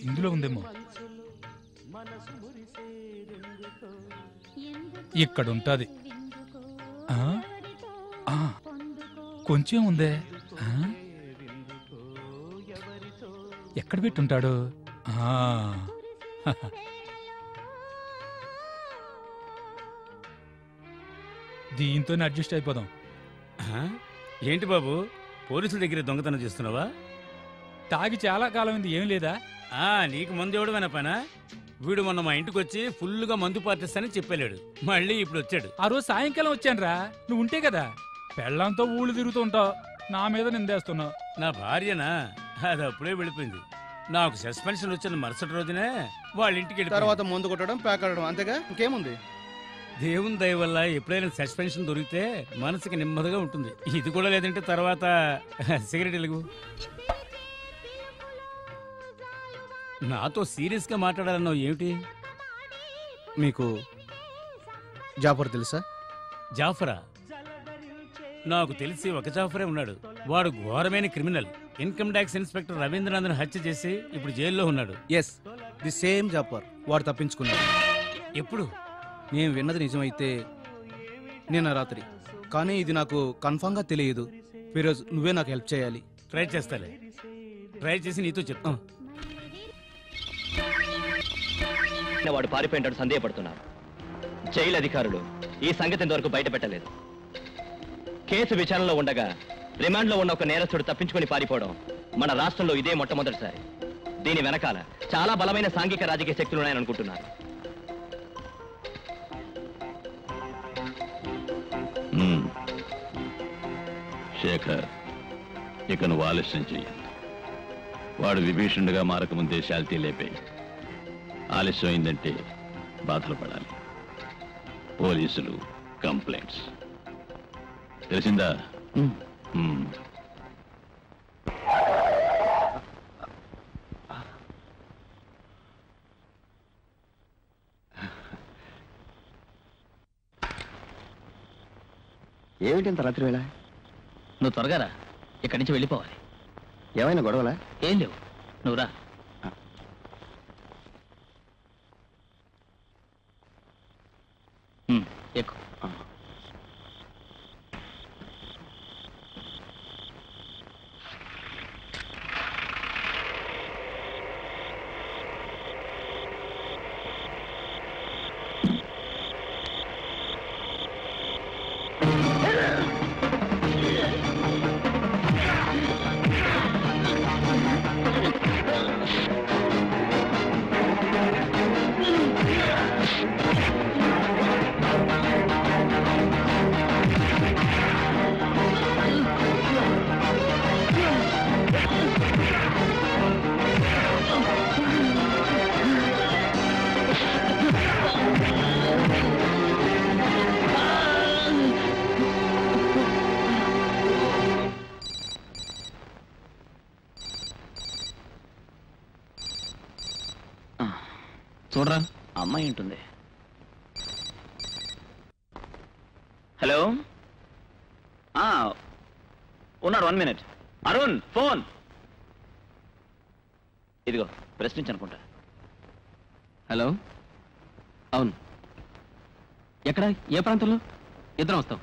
ఇందులో ఉందేమో. ఇక్కడ ఉంటుంది. కొంచెం ఉందే. ఎక్కడ పెట్టుంటాడు? దీంతోనే అడ్జస్ట్ అయిపోదాం. ఏంటి బాబు, పోలీసుల దగ్గర దొంగతనం చేస్తున్నావా? తాగి చాలా కాలం ఉంది, ఏం లేదా? నీకు మందు ఎవడమైనా పనా? వీడు మొన్న మా ఇంటికి వచ్చి ఫుల్గా మందు పార్టిస్తానని చెప్పలేడు, మళ్ళీ ఇప్పుడు వచ్చాడు. ఆ రోజు సాయంకాలం వచ్చానురా, నువ్వు ఉంటే కదా. పెళ్ళంతో ఊళ్ళు తిరుగుతూ ఉంటావు, నా మీద నిందేస్తున్నావు. నా భార్యనా? అది అప్పుడే వెళ్ళిపోయింది. నాకు సస్పెన్షన్ వచ్చిన మరుసటి రోజునే వాళ్ళ ఇంటికి వెళ్ళి తర్వాత మందు కొట్టడం, ప్యాకడడం, అంతేగా ఇంకేముంది? దేవుని దయ వల్ల ఎప్పుడైనా సస్పెన్షన్ దొరికితే మనసుకి నెమ్మదిగా ఉంటుంది. ఇది కూడా లేదంటే తర్వాత సిగరెట్ వెలుగు. నాతో సీరియస్గా మాట్లాడాలన్నావు ఏమిటి? మీకు జాఫర్ తెలుసా? జాఫరా? నాకు తెలిసి ఒక జాఫరే ఉన్నాడు. వాడు ఘోరమైన క్రిమినల్. ఇన్కమ్ ట్యాక్స్ ఇన్స్పెక్టర్ రవీంద్రనాథ్ను హత్య చేసి ఇప్పుడు జైల్లో ఉన్నాడు. Yes, the same Jafar. వాడు తప్పించుకున్నాడు. ఎప్పుడు? నేను విన్నది నిజమైతే నిన్న రాత్రి, కానీ ఇది నాకు కన్ఫామ్గా తెలియదు. ఫిరోజ్, నువ్వే నాకు హెల్ప్ చేయాలి. ట్రై చేస్తాలే, ట్రై చేసి నీతో చెప్తా. వాడు పారిపోయినట్టు సందేహపడుతున్నారు. జైలు అధికారులు ఈ సంగతి ఇంతవరకు బయట పెట్టలేదు. కేసు విచారణలో ఉండగా రిమాండ్లో ఉన్న ఒక నేరస్తుడు తప్పించుకొని పారిపోవడం మన రాష్ట్రంలో ఇదే మొట్టమొదటిసారి. దీని వెనకాల చాలా బలమైన సాంఘిక రాజకీయ శక్తులు ఉన్నాయని అనుకుంటున్నారు. శేఖర్, ఇక నువ్వు ఆలస్యం చెయ్యి. వాడు విభీషణుడిగా మారకముందే శాల్తీ లేపే. ఆలస్యం అయిందంటే బాధలు పడాలి. పోలీసులు, కంప్లైంట్స్. తెలిసిందా? ఏమిటి ఇంత రాత్రి వేళ? నువ్వు త్వరగా రా, ఇక్కడి నుంచి వెళ్ళిపోవాలి. ఏమైనా గొడవలా? ఏం లేవు, నువ్వు రా. ఎక్కు. చూడరా, అమ్మాయి ఉంటుంది. హలో, ఉన్నారు. 1 minute. అరుణ్, ఫోన్ ఇదిగో. ప్రశ్నించి అనుకుంటా. హలో, అవును. ఎక్కడ, ఏ ప్రాంతంలో? ఇద్దరం వస్తాం.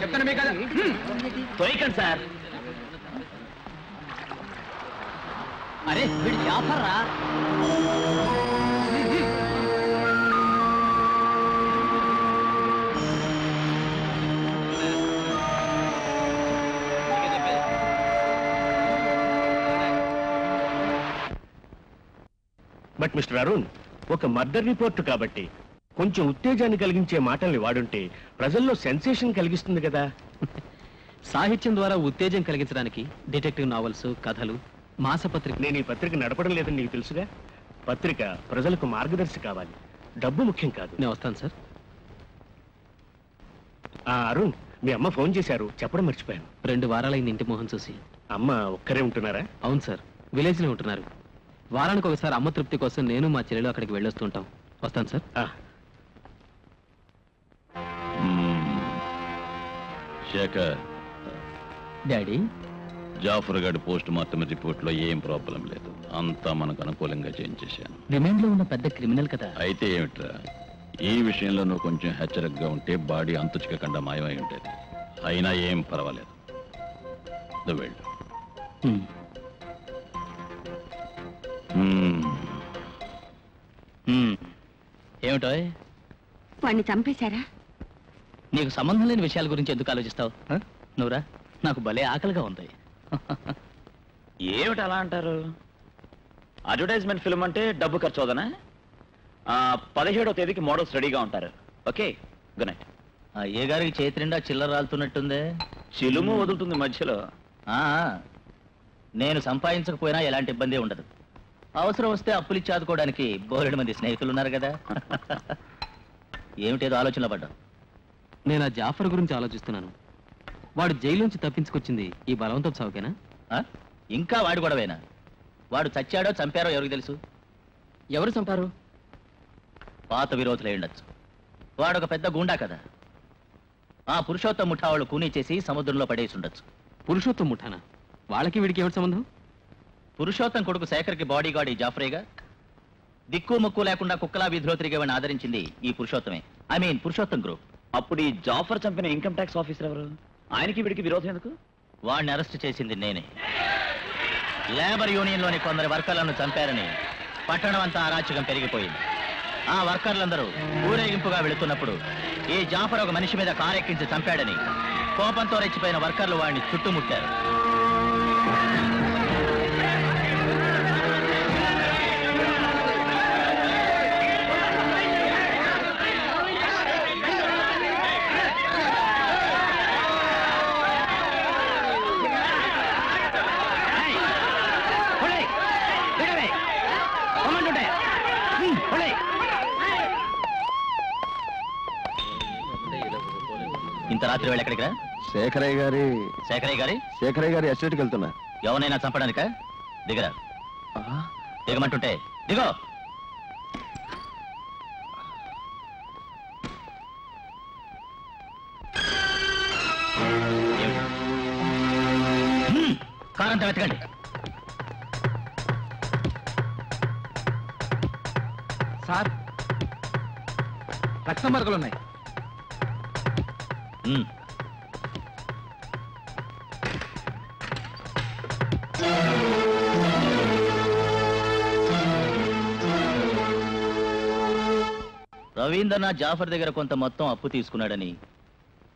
చెప్తాను మీ కదా. తొయకండి సార్. అరే వీడు జాఫర్ రా. బట్ మిస్టర్ అరుణ్, ఒక మర్డర్ రిపోర్ట్ కాబట్టి కొంచెం ఉత్తేజాన్ని కలిగించే మాటల్ని వాడుంటే ప్రజల్లో సెన్సేషన్ కలిగిస్తుంది కదా. సాహిత్యం ద్వారా ఉత్తేజం కలిగించడానికి డిటెక్టివ్ నావల్స్, కథలు, మాసపత్రిక. నేను ఈ పత్రిక నడపడం లేదని నీకు తెలుసుగా. పత్రిక ప్రజలకు మార్గదర్శి కావాలి, డబ్బు ముఖ్యం కాదు. నేను వస్తాను సార్. అరుణ్, మీ అమ్మ ఫోన్ చేశారు, చెప్పడం మర్చిపోయాను. 2 వారాలైంది ఇంటి మొహం చూసి. అమ్మ ఒక్కరే ఉంటున్నారా? అవును సార్, విలేజ్ లో ఉంటున్నారు. వారానికి ఒకసారి అమ్మ తృప్తి కోసం నేను మా చెల్లెలు అక్కడికి వెళ్ళొస్తుంటాం. వస్తాను సార్. శేఖర్, డాడీ జాఫర్ గారి పోస్ట్ మార్టం రిపోర్ట్లో ఏం ప్రాబ్లం లేదు, అంతా మనకు అనుకూలంగా చేయించేశాను. రిమైండ్ లో ఉన్న పెద్ద క్రిమినల్ కదా. అయితే ఏమిట్రా, ఈ విషయంలో నువ్వు కొంచెం హెచ్చరికగా ఉంటే బాడీ అంతు చిక్కకుండా మాయమై ఉంటుంది. అయినా ఏం పర్వాలేదు, నువ్వు వెళ్ళు. ఏమిటో వాడిని చంపేశారా? నీకు సంబంధం లేని విషయాల గురించి ఎందుకు ఆలోచిస్తావు? నువ్వురా, నాకు భలే ఆకలిగా ఉంది. ఏమిటి అలా అంటారు? అడ్వర్టైజ్మెంట్ ఫిల్మ్ అంటే డబ్బు ఖర్చు అవుదనా? 17వ తేదీకి మోడల్స్ రెడీగా ఉంటారు. Okay, good night. ఏ గారికి చేతి నిండా చిల్లర రాలుతున్నట్టుందే. చిలుము వదులుతుంది మధ్యలో. నేను సంపాదించకపోయినా ఎలాంటి ఇబ్బంది ఉండదు. అవసరం వస్తే అప్పులు ఇచ్చి ఆదుకోవడానికి బోలెడు మంది స్నేహితులు ఉన్నారు కదా. ఏమిటేదో ఆలోచనలో పడ్డా. నేను ఆ జాఫర్ గురించి ఆలోచిస్తున్నాను. వాడు జైలు నుంచి తప్పించుకొచ్చింది ఈ బలవంతం చావుకేనా? ఇంకా వాడు గొడవేనా? వాడు చచ్చాడో చంపారో ఎవరికి తెలుసు? ఎవరు చంపారు? పాత విరోధులై ఉండొచ్చు. వాడు ఒక పెద్ద గుండా కదా. ఆ పురుషోత్తం ముఠా వాళ్ళు కూనీ చేసి సముద్రంలో పడేసి ఉండొచ్చు. పురుషోత్తం ముఠానా? వాళ్ళకి వీడికి ఏమిటి సంబంధం? పురుషోత్తం కొడుకు శేఖర్కి బాడీ గార్డ్ ఈ జాఫరేగా. దిక్కు ముక్కు లేకుండా కుక్కలా వీధిలో తిరిగేవాడిని ఆదరించింది ఈ పురుషోత్తమే. I mean Purushottam group. అప్పుడు ఈ జాఫర్ చంపిన ఇన్కమ్ ట్యాక్స్ ఆఫీసర్ ఎవరు? ఆయనకి వీడికి విరోధం ఎందుకు? వాడిని అరెస్ట్ చేసింది నేనే. లేబర్ యూనియన్లోని కొందరు వర్కర్లను చంపారని పట్టణం అంతా అరాచకం పెరిగిపోయింది. ఆ వర్కర్లందరూ ఊరేగింపుగా వెళుతున్నప్పుడు ఈ జాఫర్ ఒక మనిషి మీద కారెక్కించి చంపాడని కోపంతో రెచ్చిపోయిన వర్కర్లు వాడిని చుట్టుముట్టారు. ఇంత రాత్రి వేళ ఎక్కడికి రా? శేఖరయ్య గారి ఎస్టేట్కి వెళ్తున్నా. ఎవరైనా చంపడానిక? దిగరా. దిగమంటుంటే దిగో. కారంతా వెతకండి. సార్, రక్త మరకలున్నాయి. రవీంద్రనాథ్ జాఫర్ దగ్గర కొంత మొత్తం అప్పు తీసుకున్నాడని,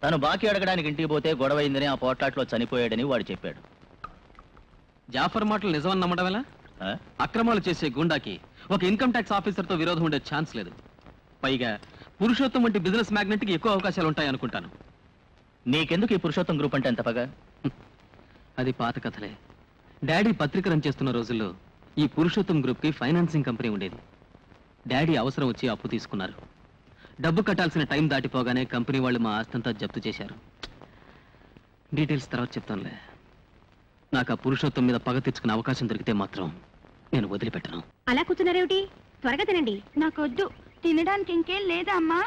తను బాకీ అడగడానికి ఇంటికి పోతే గొడవైందని ఆ పోట్లాట్లో చనిపోయాడని వాడు చెప్పాడు. జాఫర్ మాటలు నిజమని నమ్మడం ఎలా? అక్రమాలు చేసే గుండాకి ఒక ఇన్కమ్ ట్యాక్స్ ఆఫీసర్తో విరోధం ఉండే ఛాన్స్ లేదు. పైగా పురుషోత్తం వంటి బిజినెస్ మ్యాగ్నెట్కి ఎక్కువ అవకాశాలు ఉంటాయి అనుకుంటాను. నీకెందుకు ఈ పురుషోత్తం గ్రూప్ అంటే ఎంత పగా? అది పాత కథలే. డాడీ పత్రిక రన్ చేస్తున్న రోజుల్లో ఈ పురుషోత్తం గ్రూప్కి ఫైనాన్సింగ్ కంపెనీ ఉండేది. డాడీ అవసరం వచ్చి అప్పు తీసుకున్నారు. డబ్బు కట్టాల్సిన టైం దాటిపోగానే కంపెనీ వాళ్ళు మా ఆస్తంతా జప్తు చేశారు. డీటెయిల్స్ తర్వాత చెప్తానులే. నాకు ఆ పురుషోత్తం మీద పగ తెచ్చుకునే అవకాశం దొరికితే మాత్రం నేను వదిలిపెట్టను. అలా కూర్చున్నారేమిటి? త్వరగా తినండి. నాకొద్దు. తినడానికి ఇంకేం లేదా అమ్మా?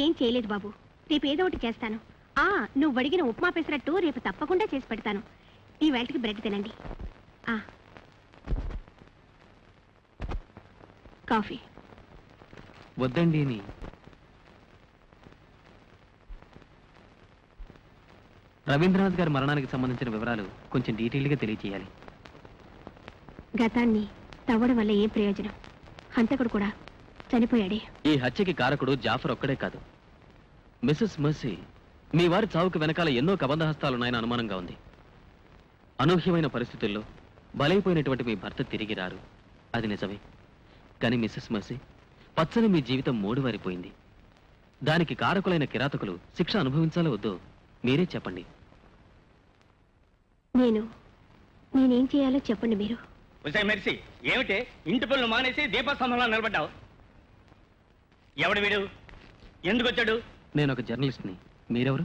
ఏం చేయలేదు బాబు, రేపు ఏదో ఒకటి చేస్తాను. నువ్వు అడిగిన ఉప్మా పెసరట్టు రేపు తప్పకుండా చేసి పెడతాను. ఈ వేళకి బ్రెడ్ తినండి. కాఫీ వద్దండి. రవీంద్రనాథ్ గారి మరణానికి సంబంధించిన వివరాలు కొంచెం డీటెయిల్గా తెలియజేయాలి. గతాన్ని తవ్వడం వల్ల ఏం ప్రయోజనం? హంతకుడు కూడా చనిపోయాడే. ఈ హత్యకి కారకుడు జాఫర్ ఒక్కడే కాదు. మిసెస్ మర్సీ మీ వారి చావుకు వెనకాల ఎన్నో కబంధహస్తాలున్నాయని అనుమానంగా ఉంది. అనూహ్యమైన పరిస్థితుల్లో బలైపోయినటువంటి మీ భర్త తిరిగి రారు, అది నిజమే. కానీ మిసెస్ మర్సీ, పచ్చని మీ జీవితం మూడువారిపోయింది. దానికి కారకులైన కిరాతకులు శిక్ష అనుభవించాలో వద్దో మీరే చెప్పండి. నేనేం చేయాలో చెప్పండి మీరు. మెర్సీ, ఏమిటి ఇంటి పనులు మానేసి దీపస్తంభంలో నిలబడ్డావు? ఎవడు వీడు? ఎందుకు వచ్చాడు? నేను ఒక జర్నలిస్ట్ని. మీరెవరు?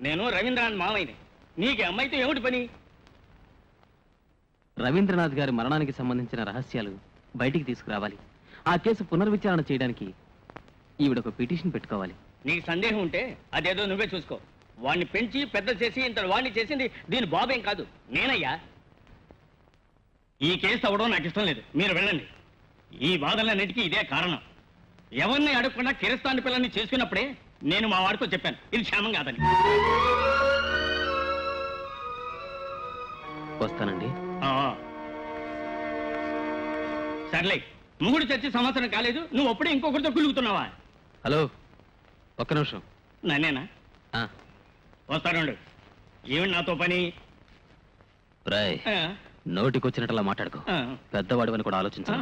నేను రవీంద్రనాథ్ మావయ్యని. నీకు అమ్మాయితో ఏమిటి పని? రవీంద్రనాథ్ గారి మరణానికి సంబంధించిన రహస్యాలు బయటికి తీసుకురావాలి. ఆ కేసు పునర్విచారణ చేయడానికి ఈవిడొక పిటిషన్ పెట్టుకోవాలి. నీకు సందేహం ఉంటే అదేదో నువ్వే చూసుకో. వాడిని పెంచి పెద్ద చేసి ఇంత వాడిని చేసింది దీని బాబేం కాదు, నేనయ్యా. ఈ కేసు అవ్వడం నాకు ఇష్టం లేదు, మీరు వెళ్ళండి. ఈ బాధలన్నిటికీ ఇదే కారణం. ఎవరిని అడగకుండా కిరస్తాని పిల్లల్ని చేసుకున్నప్పుడే నేను మా వాడితో చెప్పాను ఇది క్షేమం కాదని. వస్తానండి. సర్లే, మూడు చచ్చి సంవత్సరం కాలేదు, నువ్వు అప్పుడే ఇంకొకరితో కులుగుతున్నావా? హలో, ఒక్క నిమిషం. నన్నేనా? వస్తాడు. ఏమి నాతో పని? రాయ్, నోటికొచ్చినట్లా మాట్లాడుకో. పెద్దవాడు అని కూడా ఆలోచించు.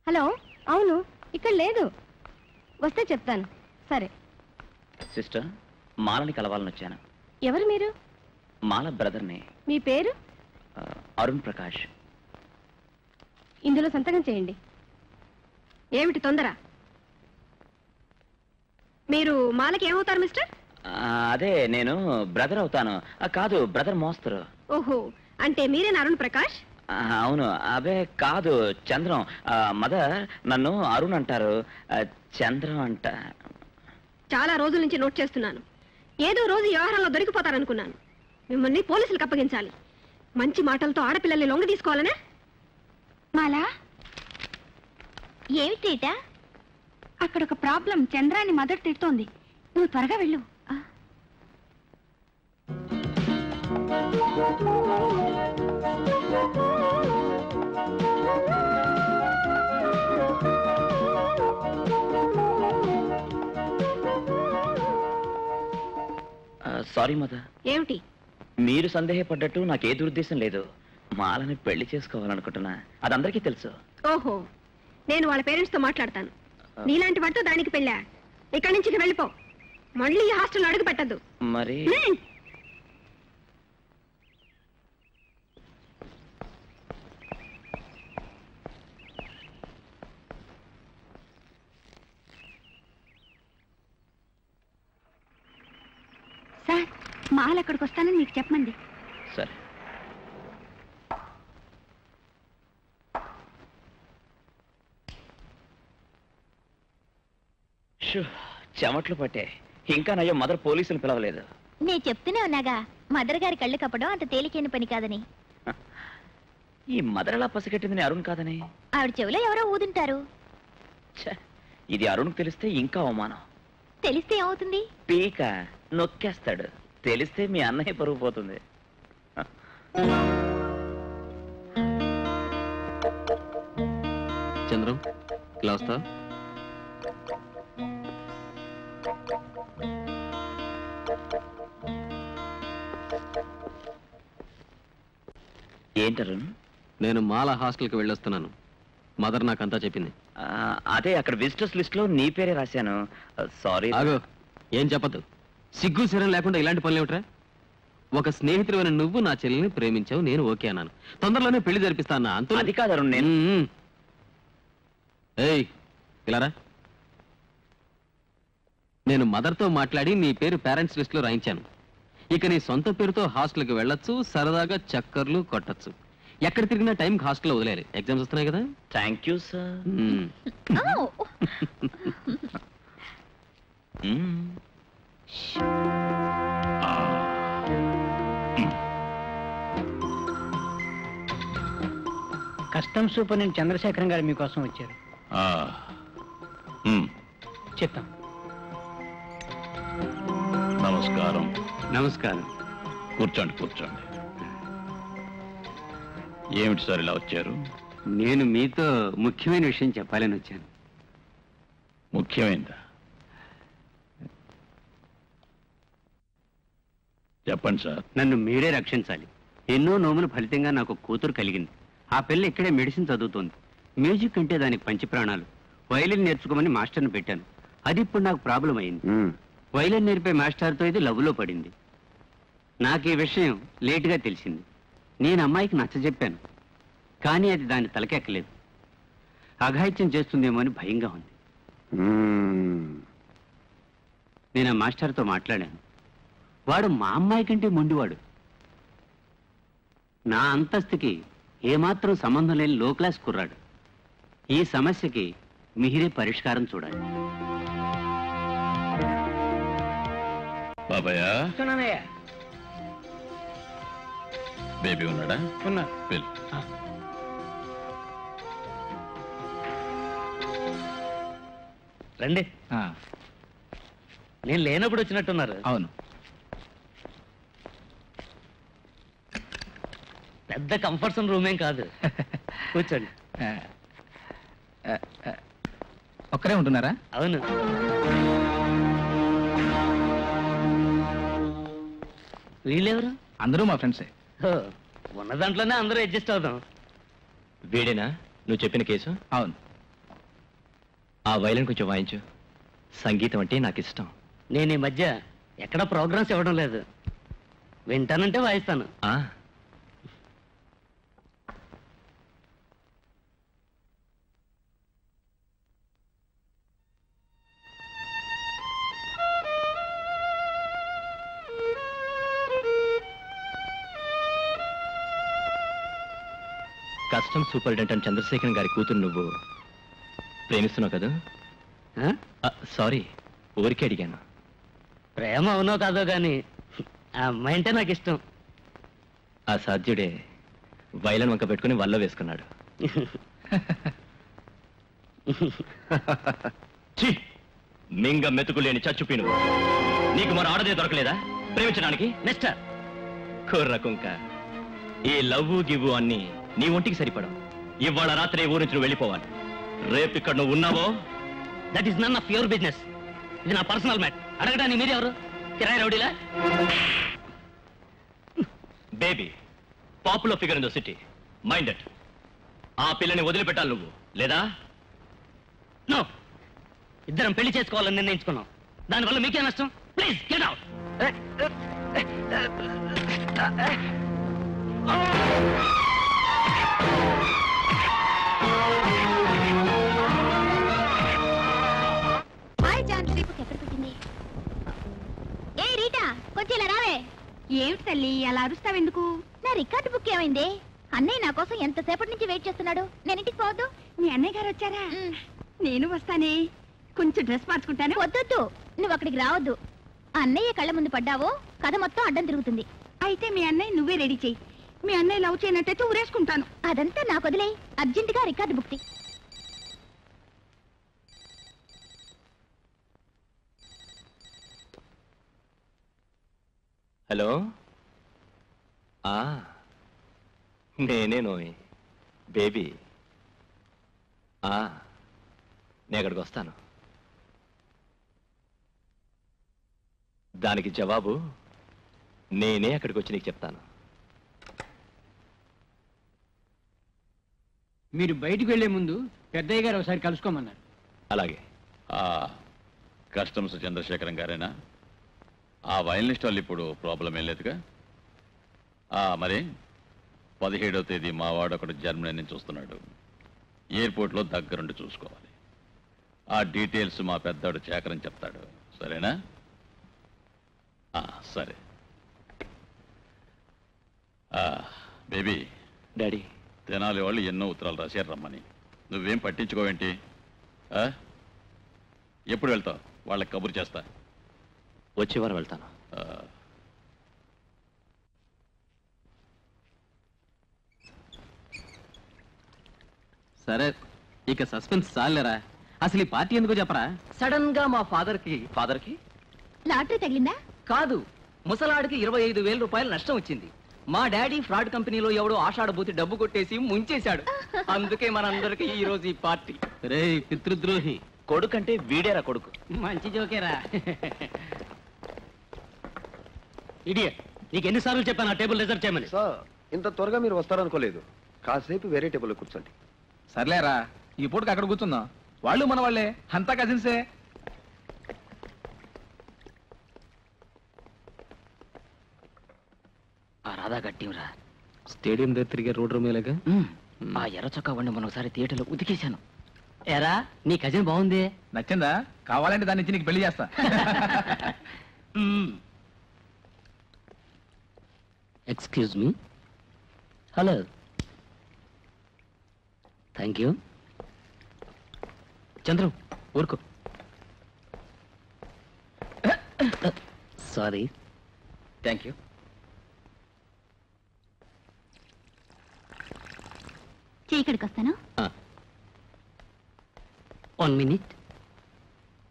హలో, అవును, ఇక్కడ లేదు, వస్తే చెప్తాను. సరే. సిస్టర్, మాలని కలవాలని వచ్చాను. ఎవరు మీరు? మాల బ్రదర్ని. మీ పేరు? అరుణ్ ప్రకాష్. ఇందులో సంతకం చేయండి. ఏమిటి తొందర? మీరు మాలకి ఏమవుతారు మిస్టర్? అదే, నేను బ్రదర్ అవుతాను. కాదు, బ్రదర్ మోస్తరు. ఓహో, అంటే మీరేనా అరుణ్ ప్రకాష్? అవును. అబే కాదు, చంద్రం. మదర్ నన్ను అరుణ్ అంటారు, చంద్రం అంట. చాలా రోజుల నుంచి నోట్ చేస్తున్నాను. ఏదో రోజు వ్యవహారంలో దొరికిపోతారనుకున్నాను. మిమ్మల్ని పోలీసులకు అప్పగించాలి. మంచి మాటలతో ఆడపిల్లల్ని లొంగ తీసుకోవాలనే? మాలా, ఏమిటేట? అక్కడ ఒక ప్రాబ్లం. చంద్రాన్ని మదర్ తిడుతోంది. నువ్వు త్వరగా వెళ్ళు. Sorry mother. ఏమిటి? మీరు సందేహపడ్డట్టు నాకే దురుద్దేశం లేదు. మాలని పెళ్లి చేసుకోవాలనుకుంటున్నా, అది అందరికీ తెలుసు. ఓహో, నేను వాళ్ళ పేరెంట్స్ తో మాట్లాడతాను. నీలాంటి వాటితో దానికి పెళ్ళా? ఇక్కడి నుంచి వెళ్ళిపో. మళ్ళీ ఈ హాస్టల్ అడుగు పెట్టద్దు. మరి సార్, మాల అక్కడికి వస్తానని మీకు చెప్పమంది. సరే. చెమట్లు పట్టే. ఇంకా నయ్యో మదర్ పోలీసులు పిలవలేదు. నేను చెప్తూనే ఉన్నాగా, మదర్ గారి కళ్ళు కప్పడం అంత తేలికైన పని కాదని. ఈ మదర్ ఎలా పసిగట్టింది అరుణ్ కాదని? ఆవిడ చెవిలో ఎవరో ఊదుంటారు. ఇది అరుణ్కి తెలిస్తే ఇంకా అవమానం. తెలిస్తే ఏమవుతుంది? పీక నొక్కేస్తాడు. తెలిస్తే మీ అన్నయ్య పరుగు పోతుంది. చంద్రం, ఇలా వస్తా. ఏంటరుణ్? నేను మాల హాస్టల్కి వెళ్ళొస్తున్నాను. మదర్ నాకంతా చెప్పింది. అదే, అక్కడ విజిటర్స్ లిస్ట్ లో నీ పేరే రాశాను. సారీ. ఆగో, ఏం చెప్పద్దు. సిగ్గు శరం లేకుండా ఇలాంటి పనులు ఏమిట్రా? ఒక స్నేహితుడైన నువ్వు నా చెల్లిని ప్రేమించావు, నేను ఓకే అన్నాను. తొందరలోనే పెళ్లి జరిపిస్తా అన్నా. అంత అది కాదు అరుణ్. నేను ఏయ్, ఇలారా. నేను మదర్తో మాట్లాడి నీ పేరు పేరెంట్స్ లిస్ట్ లో రాయించాను. ఇక నీ సొంత పేరుతో హాస్టల్కి వెళ్ళొచ్చు, సరదాగా చక్కర్లు కొట్టచ్చు. ఎక్కడ తిరిగినా టైంకి హాస్టల్లో వదిలేయాలి. ఎగ్జామ్స్ వస్తున్నాయి కదా. Thank you sir. Custom superintendent Chandrasekharam గారు మీకోసం వచ్చారు. చెప్తాం. నమస్కారం. నమస్కారం. కూర్చోండి, కూర్చోండి. ఏమిటి సార్ ఇలా వచ్చారు? నేను మీతో ముఖ్యమైన విషయం చెప్పాలని వచ్చాను. ముఖ్యమైనదా? చెప్పండి సార్. నన్ను మీరే రక్షించాలి. ఎన్నో నోముల ఫలితంగా నాకు కూతురు కలిగింది. ఆ పిల్ల ఇక్కడే మెడిసిన్ చదువుతోంది. మ్యూజిక్ అంటే దానికి పంచి ప్రాణాలు. వైలిన్ నేర్చుకోమని మాస్టర్ని పెట్టాను. అది ఇప్పుడు నాకు ప్రాబ్లం అయింది. వైలిన్ నేర్పే మాస్టర్తో ఇది లవ్లో పడింది. నాకు ఈ విషయం లేటుగా తెలిసింది. నేను అమ్మాయికి నచ్చజెప్పాను, కానీ అది దాని తలకెక్కలేదు. అఘాయిత్యం చేస్తుందేమో అని భయంగా ఉంది. నేను ఆ మాస్టర్తో మాట్లాడాను. వాడు మా అమ్మాయి కంటే మొండివాడు. నా అంతస్తుకి ఏమాత్రం సంబంధం లేని లో క్లాస్ కుర్రాడు. ఈ సమస్యకి మీరే పరిష్కారం చూడాలి. బాబాయ్ బేబీ ఉన్నాడా? ఉన్నా. వెళ్ళు. రండి. నేను లేనప్పుడు వచ్చినట్టున్నారు. అవును. పెద్ద కంఫర్ట్స్ రూమేం కాదు. కూర్చోండి. ఒక్కరే ఉంటున్నారా? అవును. వీళ్ళెవరు? అందరూ మా ఫ్రెండ్సే. ఉన్న దాంట్లోనే అందరూ అడ్జస్ట్ అవుదాం. వీడేనా నువ్వు చెప్పిన కేసు? అవును. ఆ వైలన్ కొంచెం వాయించు. సంగీతం అంటే నాకు ఇష్టం. నేను ఈ మధ్య ఎక్కడ ప్రోగ్రామ్స్ ఇవ్వడం లేదు. వింటానంటే వాయిస్తాను. కస్టమ్స్ సూపరింటెండెంట్ చంద్రశేఖరన్ గారి కూతురు నువ్వు ప్రేమిస్తున్నావు కదా? సారీ, ఊరికే అడిగాను. ప్రేమ అవునో కాదో గాని ఆ అమ్మాయి అంటే నాకు ఇష్టం. ఆ సాధ్యుడే వైలన్ వంక పెట్టుకుని వల్ల వేసుకున్నాడు. మింగ మెతుకులేని చచ్చుపీను, నీకు మరో ఆడదే దొరకలేదా ప్రేమించడానికి? మిస్టర్ కుర్ర కుంక, ఈ లవ్వు గివ్వు అన్ని నీ ఒంటికి సరిపడం. ఇవాళ రాత్రి ఊరి నుంచి వెళ్ళిపోవాలి. రేపు ఇక్కడ నువ్వు ఉన్నావో that is none of your business. ఇది నా పర్సనల్ మ్యాట్. అడగడానికి మీరెవరు? కిరాయి రౌడీలా? Baby popular figure in the city, minded. ఆ పిల్లని వదిలిపెట్టాలి నువ్వు, లేదా? నో, ఇద్దరం పెళ్లి చేసుకోవాలని నిర్ణయించుకున్నాం. దానివల్ల మీకే నష్టం? Please get out. A Rita, కొంచెం ఇలా రావే. ఏమిటి తల్లి అలా అరుస్తావెందుకు? నా రికార్డు బుక్ ఏమైంది? అన్నయ్య నా కోసం ఎంతసేపటి నుంచి వెయిట్ చేస్తున్నాడు. నేను ఇంటికి పోవద్దు? మీ అన్నయ్య గారు వచ్చారా? నేను వస్తానే. కొంచెం డ్రెస్ మార్చుకుంటాను. వద్దొద్దు, నువ్వు అక్కడికి రావద్దు. అన్నయ్య కళ్ళ ముందు పడ్డావో కథ మొత్తం అడ్డం తిరుగుతుంది. అయితే మీ అన్నయ్య నువ్వే రెడీ చెయ్యి. మీ అన్నయ్య లవ్ చేయనట్టయితే ఊరేసుకుంటాను. అదంతా నాకు వదిలే. అర్జెంటుగా రికార్డు బుక్ తీ. హలో, నేనే నోయ్ బేబీ. నేను అక్కడికి వస్తాను. దానికి జవాబు నేనే అక్కడికి వచ్చి నీకు చెప్తాను. మీరు బయటికి వెళ్లే ముందు పెద్దయ్య గారు ఒకసారి కలుసుకోమన్నారు. అలాగే. కస్టమ్స్ చంద్రశేఖరం గారేనా? ఆ వైలనిస్ట్ వాళ్ళు ఇప్పుడు ప్రాబ్లం ఏం లేదుగా? మరి 17వ తేదీ మా వాడు ఒకడు జర్మనీ నుంచి వస్తున్నాడు. ఎయిర్పోర్ట్లో దగ్గరుండి చూసుకోవాలి. ఆ డీటెయిల్స్ మా పెద్దాడు చేకరని చెప్తాడు. సరేనా? సరే. బేబీ. డాడీ, తెనాలి వాళ్ళు ఎన్నో ఉత్తరాలు రాశారు రమ్మని. నువ్వేం పట్టించుకోవేంటి? ఎప్పుడు వెళ్తావు? వాళ్ళకి కబురు చేస్తా. వచ్చే వారం వెళ్తాను. సరే, ఇక సస్పెన్స్ చాలేరా. అసలు ఈ పార్టీ ఎందుకో చెప్పరా? సడన్ గా మా ఫాదర్ కి లాటరీ తగిలిందా? కాదు, ముసలాడికి 25,000 రూపాయలు నష్టం వచ్చింది. మా డాడీ ఫ్రాడ్ కంపెనీలో ఎవడో ఆషాఢభూతి డబ్బు కొట్టేసి ముంచేశాడు. అందుకే మనందరికి ఈ రోజు ఈ పార్టీ. రే పితృద్రోహి, కొడుకంటే వీడేరా కొడుకు. మంచి జోకేరా. ఇడియట్, నీకు ఎన్నిసార్లు చెప్పాను ఆ టేబుల్ రిజర్వ్ చేయమని? సార్, ఇంత త్వరగా మీరు వస్తారనుకోలేదు. కాసేపు వేరే టేబుల్లో కూర్చోండి. సర్లేరా, ఈ పూటకి అక్కడ కూర్చుందాం. వాళ్ళు మన వాళ్ళే, అంతా కజిన్సే. ఆ రాధా గట్టింరా. స్టేడియం దగ్గర తిరిగే రోడ్ రూమేలాగా. ఆ ఎర్ర చొక్కా వండి మనం ఒకసారి థియేటర్లో ఉతికేశాను. ఎరా, నీ కజిన్ బాగుంది. నచ్చిందా? కావాలంటే దాని నుంచి నీకు పెళ్లి చేస్తా. Excuse me. Hello. Thank you. Chandram ఊరుకో. సారీ. Thank you. ఇక్కడికి వస్తాను. 1 minute.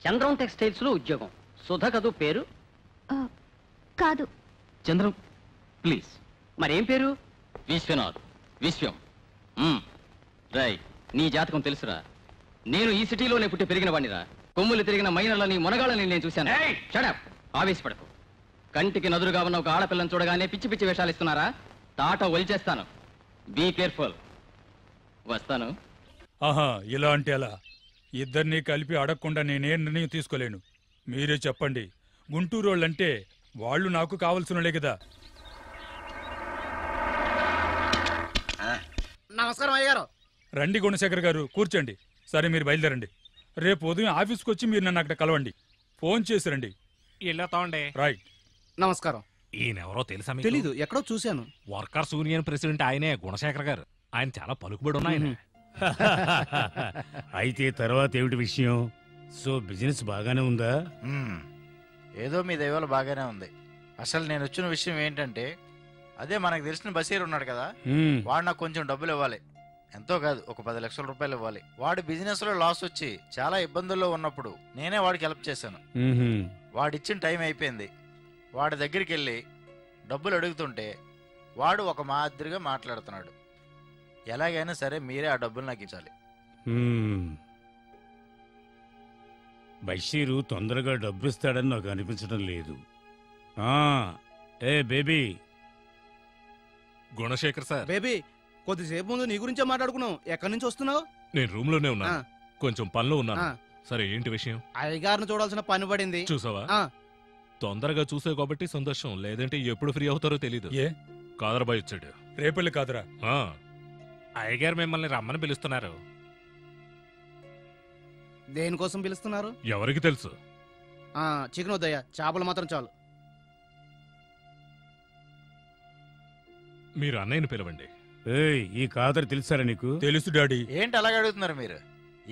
చంద్రం టెక్స్టైల్స్ లో ఉద్యోగం. సుధ కదూ పేరు? కాదు. చంద్రం ప్లీజ్. మరేం పేరు? విశ్వనాథ్. విశ్వం. రై, నీ జాతకం తెలుసురా. నేను ఈ సిటీలోనే పుట్టి పెరిగిన వాడినిరా. కొమ్ములు తిరిగిన మైనర్లని మునగాళ్ళని నేను చూశాను. షడప్. ఆవేశపడకు. కంటికి నదురుగా ఉన్న ఒక ఆడపిల్లని చూడగానే పిచ్చి పిచ్చి వేషాలు ఇస్తున్నారా? తాట ఒలిచేస్తాను. Be careful. వస్తాను. ఆహా, ఇలా అంటే అలా. ఇద్దరినీ కలిపి అడగకుండా నేనేం నిర్ణయం తీసుకోలేను. మీరే చెప్పండి. గుంటూరు వాళ్ళంటే వాళ్ళు నాకు కావలసినలే కదా. నమస్కారం అయ్యగారు. రండి గుణశేఖర్ గారు, కూర్చోండి. సరే, మీరు బయలుదేరండి. రేపు ఉదయం ఆఫీస్కి వచ్చి మీరు నన్ను అక్కడ కలవండి. ఫోన్ చేసి రండి. వెళ్ళొస్తామండి. రైట్. నమస్కారం. ఈయనెవరో తెలుసా? తెలీదు, ఎక్కడో చూశాను. వర్కర్స్ యూనియన్ ప్రెసిడెంట్ ఆయనే, గుణశేఖర్ గారు. ఆయన చాలా పలుకుబడి ఉన్నాయన. అయితే తర్వాత ఏమిటి విషయం? సో బిజినెస్ బాగానే ఉందా? ఏదో మీ దైవాలు బాగానే ఉంది. అసలు నేను వచ్చిన విషయం ఏంటంటే, అదే మనకు తెలిసిన బషీర్ ఉన్నాడు కదా, వాడు నాకు కొంచెం డబ్బులు ఇవ్వాలి. ఎంతో కాదు, ఒక 10 లక్షల రూపాయలు ఇవ్వాలి. వాడి బిజినెస్ లో లాస్ వచ్చి చాలా ఇబ్బందుల్లో ఉన్నప్పుడు నేనే వాడికి హెల్ప్ చేశాను. వాడిచ్చిన టైం అయిపోయింది. వాడి దగ్గరికి వెళ్ళి డబ్బులు అడుగుతుంటే వాడు ఒక మాదిరిగా మాట్లాడుతున్నాడు. ఎలాగైనా సరే మీరే ఆ డబ్బులు నాకు ఇచ్చాలి. బషీరు తొందరగా డబ్బు ఇస్తాడని నాకు అనిపించడం లేదు. ఏ బేబీ. గుణశేఖర్ సార్. బేబీ, కొద్దిసేపు ముందు నీ గురించే మాట్లాడుకున్నావు. ఎక్కడి నుంచి వస్తున్నావు? నేను రూమ్ లోనే ఉన్నాను. కొంచెం పనిలో ఉన్నాను. సరే, ఏంటి విషయం? అయ్యగారిని చూడాల్సిన పని పడింది. చూసావా? తొందరగా చూసావు కాబట్టి సంతోషం. లేదంటే ఎప్పుడు ఫ్రీ అవుతారో తెలీదు. ఏ కాదరబాయ్ వచ్చాడు. రేపల్లి కాదురా. అయ్యగారు మిమ్మల్ని రమ్మని పిలుస్తున్నారు. దేనికోసం పిలుస్తున్నారు? ఎవరికి తెలుసు. చికెన్ వద్దయ్యా, చేపలు మాత్రం చాలు. మీరు అన్నయ్యని పిలవండి. ఈ కాదర్ తెలుసారా నీకు? తెలుసు డాడీ. ఏంటి అలాగ అడుగుతున్నారు మీరు?